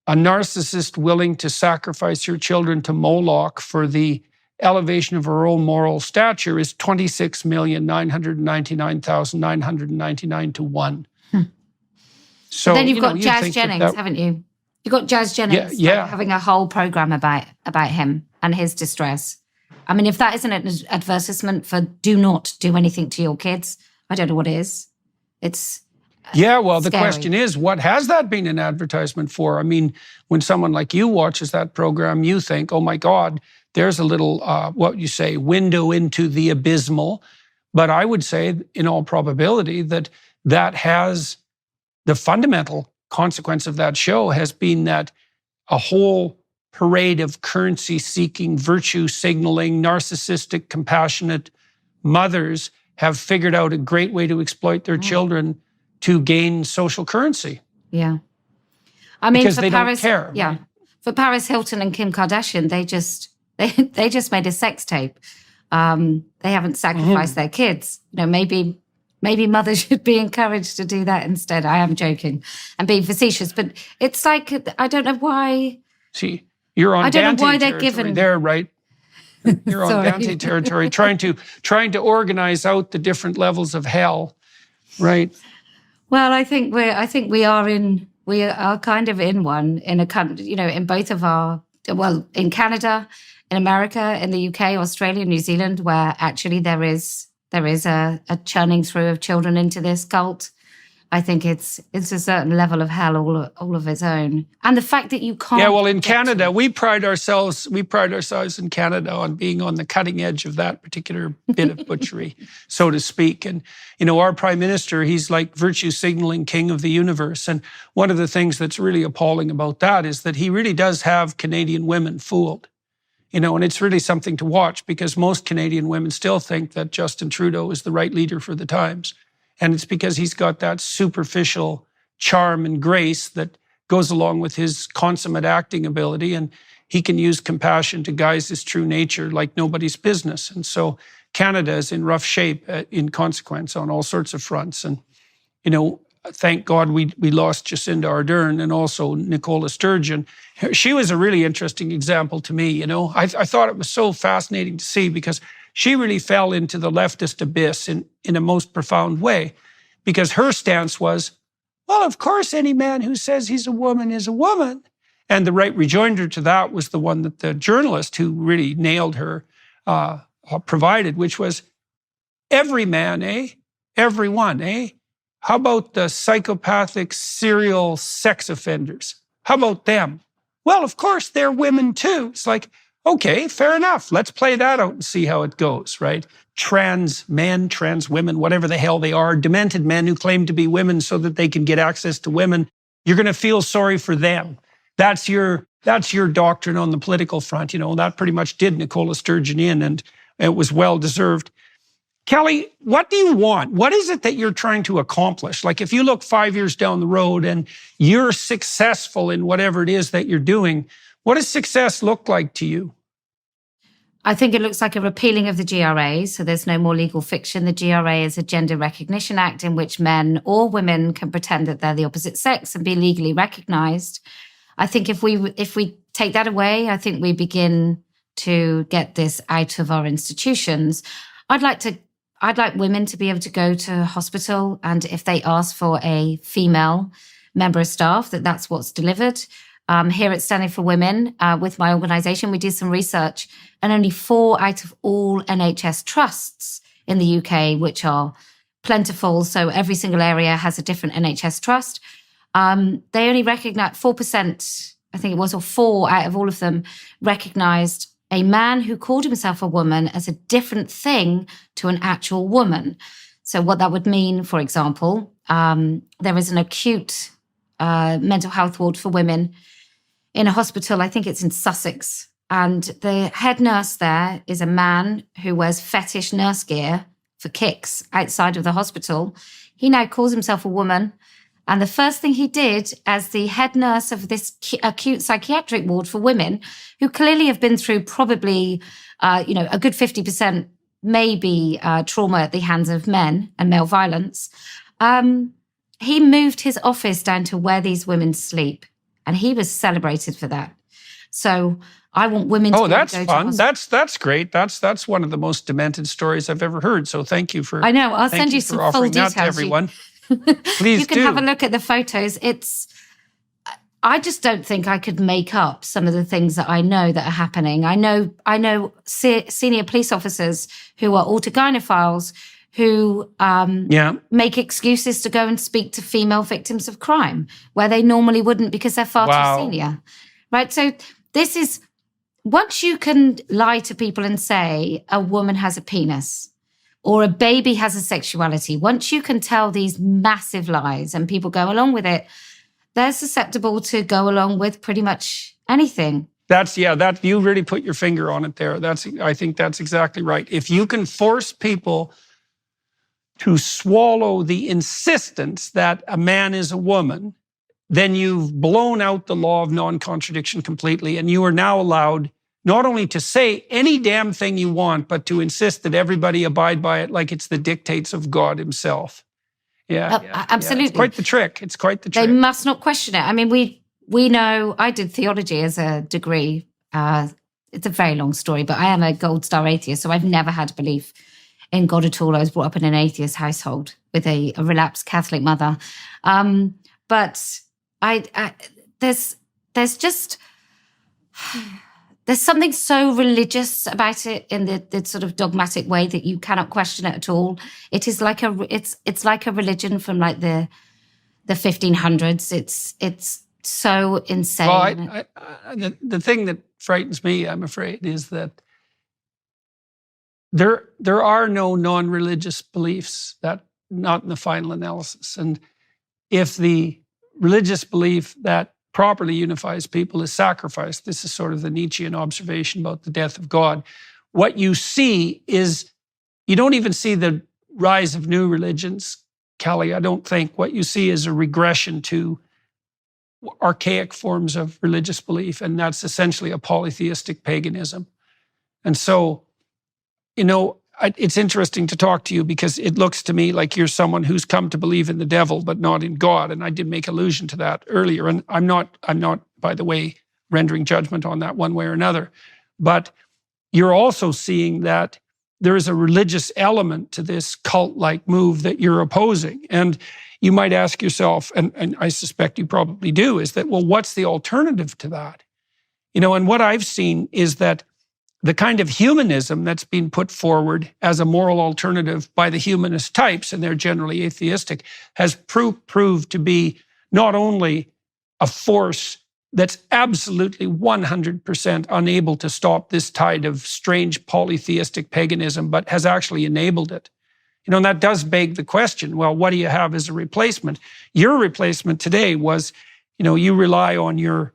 a narcissist willing to sacrifice her children to Moloch for the elevation of her own moral stature is 26,999,999 to 1. So but then you've got Jazz Jennings, haven't you? You've got Jazz Jennings having a whole program about him and his distress. I mean, if that isn't an advertisement for do not do anything to your kids, I don't know what is. It's the scary. question is, what has that been an advertisement for? I mean, when someone like you watches that program, you think, oh my God, there's a little, window into the abysmal. But I would say, in all probability, that has the fundamental consequence of that show has been that a whole parade of currency-seeking, virtue-signaling, narcissistic, compassionate mothers have figured out a great way to exploit their children to gain social currency. Yeah. I mean, because for they Paris, don't care. Yeah. Right? For Paris Hilton and Kim Kardashian, they just made a sex tape. They haven't sacrificed their kids. Maybe maybe mothers should be encouraged to do that instead. I am joking and being facetious, but it's like, I don't know why. See, you're on I don't know Dante why they're territory given there, right? You're on Sorry. Dante territory, trying to organize out the different levels of hell, right? Well, I think we are kind of in one in a country, in both of in Canada, in America, in the UK, Australia, New Zealand, where actually there is a churning through of children into this cult. I think it's a certain level of hell all of its own, and the fact that you can't. Yeah, well, in Canada, we pride ourselves in Canada on being on the cutting edge of that particular bit of butchery, so to speak. And our Prime Minister, he's like virtue signaling king of the universe. And one of the things that's really appalling about that is that he really does have Canadian women fooled. And it's really something to watch, because most Canadian women still think that Justin Trudeau is the right leader for the times. And it's because he's got that superficial charm and grace that goes along with his consummate acting ability. And he can use compassion to guise his true nature like nobody's business. And so Canada is in rough shape in consequence on all sorts of fronts. And, thank God we lost Jacinda Ardern and also Nicola Sturgeon. She was a really interesting example to me. I thought it was so fascinating to see, because she really fell into the leftist abyss in a most profound way, because her stance was, well, of course, any man who says he's a woman is a woman. And the right rejoinder to that was the one that the journalist who really nailed her provided, which was, every man, everyone, How about the psychopathic serial sex offenders? How about them? Well, of course, they're women too. It's like, okay, fair enough. Let's play that out and see how it goes, right? Trans men, trans women, whatever the hell they are, demented men who claim to be women so that they can get access to women. You're going to feel sorry for them. That's your doctrine on the political front. That pretty much did Nicola Sturgeon in, and it was well-deserved. Kellie, what do you want? What is it that you're trying to accomplish? Like, if you look 5 years down the road and you're successful in whatever it is that you're doing, what does success look like to you? I think it looks like a repealing of the GRA, so there's no more legal fiction. The GRA is a Gender Recognition Act in which men or women can pretend that they're the opposite sex and be legally recognized. I think if we take that away, I think we begin to get this out of our institutions. I'd like women to be able to go to hospital, and if they ask for a female member of staff, that's what's delivered. Here at Standing for Women, with my organisation, we did some research, and only 4 out of all NHS trusts in the UK, which are plentiful, so every single area has a different NHS trust, they only recognise 4%, I think it was, or 4 out of all of them recognised a man who called himself a woman as a different thing to an actual woman. So what that would mean, for example, there is an acute mental health ward for women in a hospital, I think it's in Sussex. And the head nurse there is a man who wears fetish nurse gear for kicks outside of the hospital. He now calls himself a woman. And the first thing he did as the head nurse of this acute psychiatric ward for women, who clearly have been through probably, a good 50% maybe trauma at the hands of men and male violence, he moved his office down to where these women sleep. And he was celebrated for that. So I want women to that's go fun. To that's great. That's one of the most demented stories I've ever heard. So thank you for I know. I'll send you some full offering details. that to everyone. Please you can have a look at the photos. I just don't think I could make up some of the things that I know that are happening. I know senior police officers who are autogynephiles who make excuses to go and speak to female victims of crime where they normally wouldn't because they're far too senior. Right? So this is, once you can lie to people and say a woman has a penis or a baby has a sexuality, once you can tell these massive lies and people go along with it, they're susceptible to go along with pretty much anything. That you really put your finger on it there. I think that's exactly right. If you can force people to swallow the insistence that a man is a woman, then you've blown out the law of non-contradiction completely, and you are now allowed not only to say any damn thing you want, but to insist that everybody abide by it like it's the dictates of God himself. Yeah. Absolutely. It's quite the trick. It's quite the trick. They must not question it. I mean, we know, I did theology as a degree. It's a very long story, but I am a gold star atheist, so I've never had belief in God at all. I was brought up in an atheist household with a relapsed Catholic mother. But there's something so religious about it in the sort of dogmatic way that you cannot question it at all. It is like it's like a religion from like the 1500s. It's so insane. Well, the thing that frightens me, I'm afraid, is that there are no non-religious beliefs, that not in the final analysis. And if the religious belief that properly unifies people is sacrifice, this is sort of the Nietzschean observation about the death of God, what you see is, you don't even see the rise of new religions, Kellie. I don't think. What you see is a regression to archaic forms of religious belief, and that's essentially a polytheistic paganism. And so, it's interesting to talk to you because it looks to me like you're someone who's come to believe in the devil, but not in God. And I did make allusion to that earlier. And I'm not, by the way, rendering judgment on that one way or another. But you're also seeing that there is a religious element to this cult-like move that you're opposing. And you might ask yourself, and I suspect you probably do, is that, well, what's the alternative to that? And what I've seen is that the kind of humanism that's been put forward as a moral alternative by the humanist types, and they're generally atheistic, has proved to be not only a force that's absolutely 100% unable to stop this tide of strange polytheistic paganism, but has actually enabled it. And that does beg the question, well, what do you have as a replacement? Your replacement today was, you rely on your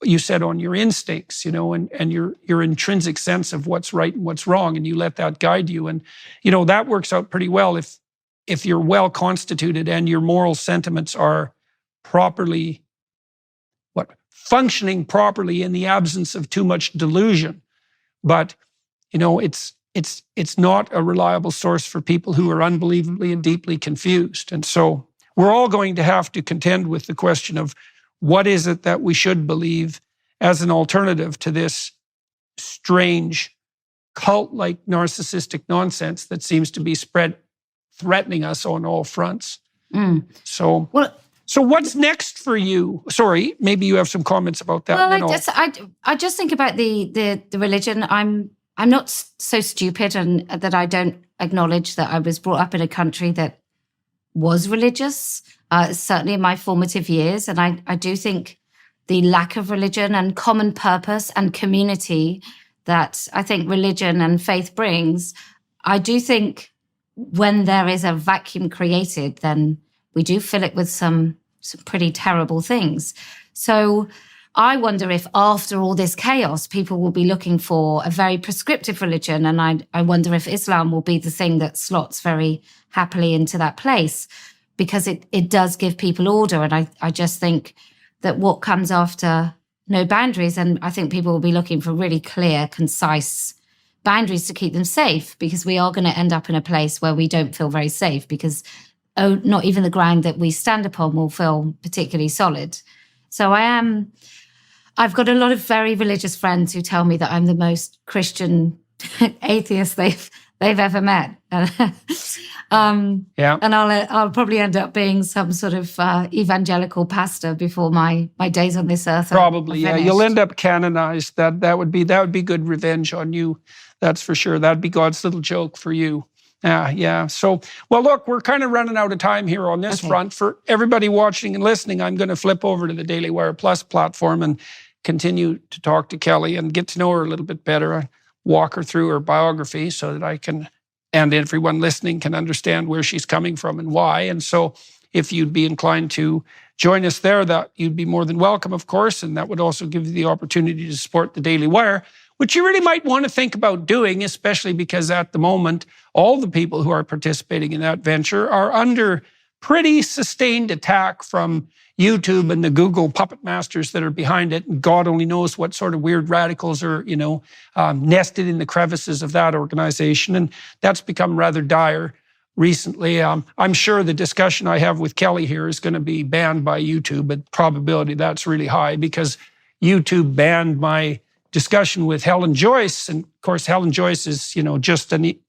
instincts, and your intrinsic sense of what's right and what's wrong, and you let that guide you. And, that works out pretty well if you're well constituted and your moral sentiments are properly, functioning properly in the absence of too much delusion. But, it's not a reliable source for people who are unbelievably and deeply confused. And so we're all going to have to contend with the question of, what is it that we should believe as an alternative to this strange cult-like narcissistic nonsense that seems to be threatening us on all fronts? So what's next for you? Sorry, maybe you have some comments about that. Well, I just think about the religion. I'm not so stupid and that I don't acknowledge that I was brought up in a country that was religious, certainly in my formative years. And I do think the lack of religion and common purpose and community that I think religion and faith brings, I do think when there is a vacuum created, then we do fill it with some pretty terrible things. So I wonder if after all this chaos, people will be looking for a very prescriptive religion. And I wonder if Islam will be the thing that slots very happily into that place, because it does give people order. And I just think that what comes after no boundaries, and I think people will be looking for really clear, concise boundaries to keep them safe, because we are going to end up in a place where we don't feel very safe, because not even the ground that we stand upon will feel particularly solid. So I've got a lot of very religious friends who tell me that I'm the most Christian atheist they've ever met. And I'll probably end up being some sort of evangelical pastor before my days on this earth. Probably, yeah. You'll end up canonized. That would be good revenge on you. That's for sure. That'd be God's little joke for you. Yeah. So, well, look, we're kind of running out of time here on this front. For everybody watching and listening, I'm going to flip over to the Daily Wire Plus platform and continue to talk to Kellie and get to know her a little bit better, walk her through her biography so that I can, and everyone listening can understand where she's coming from and why. And so if you'd be inclined to join us there, that you'd be more than welcome, of course. And that would also give you the opportunity to support the Daily Wire, which you really might want to think about doing, especially because at the moment, all the people who are participating in that venture are under pretty sustained attack from YouTube and the Google puppet masters that are behind it. And God only knows what sort of weird radicals are, nested in the crevices of that organization. And that's become rather dire recently. I'm sure the discussion I have with Kellie here is going to be banned by YouTube, but probability that's really high because YouTube banned my discussion with Helen Joyce. And of course, Helen Joyce is,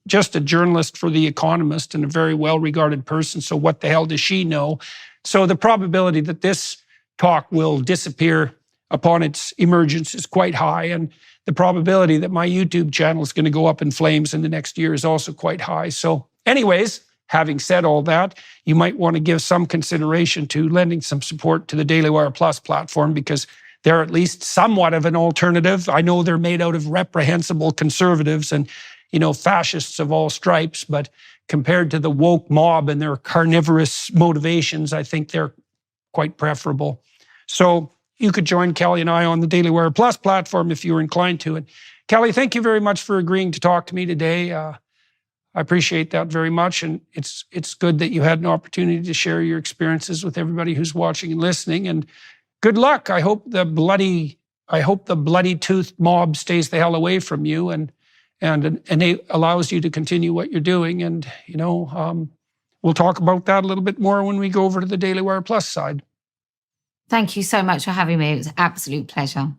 just a journalist for The Economist and a very well-regarded person. So what the hell does she know? So the probability that this talk will disappear upon its emergence is quite high. And the probability that my YouTube channel is going to go up in flames in the next year is also quite high. So anyways, having said all that, you might want to give some consideration to lending some support to the Daily Wire Plus platform because they're at least somewhat of an alternative. I know they're made out of reprehensible conservatives and, fascists of all stripes, but compared to the woke mob and their carnivorous motivations, I think they're quite preferable. So you could join Kellie and I on the Daily Wire Plus platform if you were inclined to it. Kellie, thank you very much for agreeing to talk to me today. I appreciate that very much. And it's good that you had an opportunity to share your experiences with everybody who's watching and listening. And good luck. I hope the bloody toothed mob stays the hell away from you and it allows you to continue what you're doing. And, we'll talk about that a little bit more when we go over to the Daily Wire Plus side. Thank you so much for having me. It was an absolute pleasure.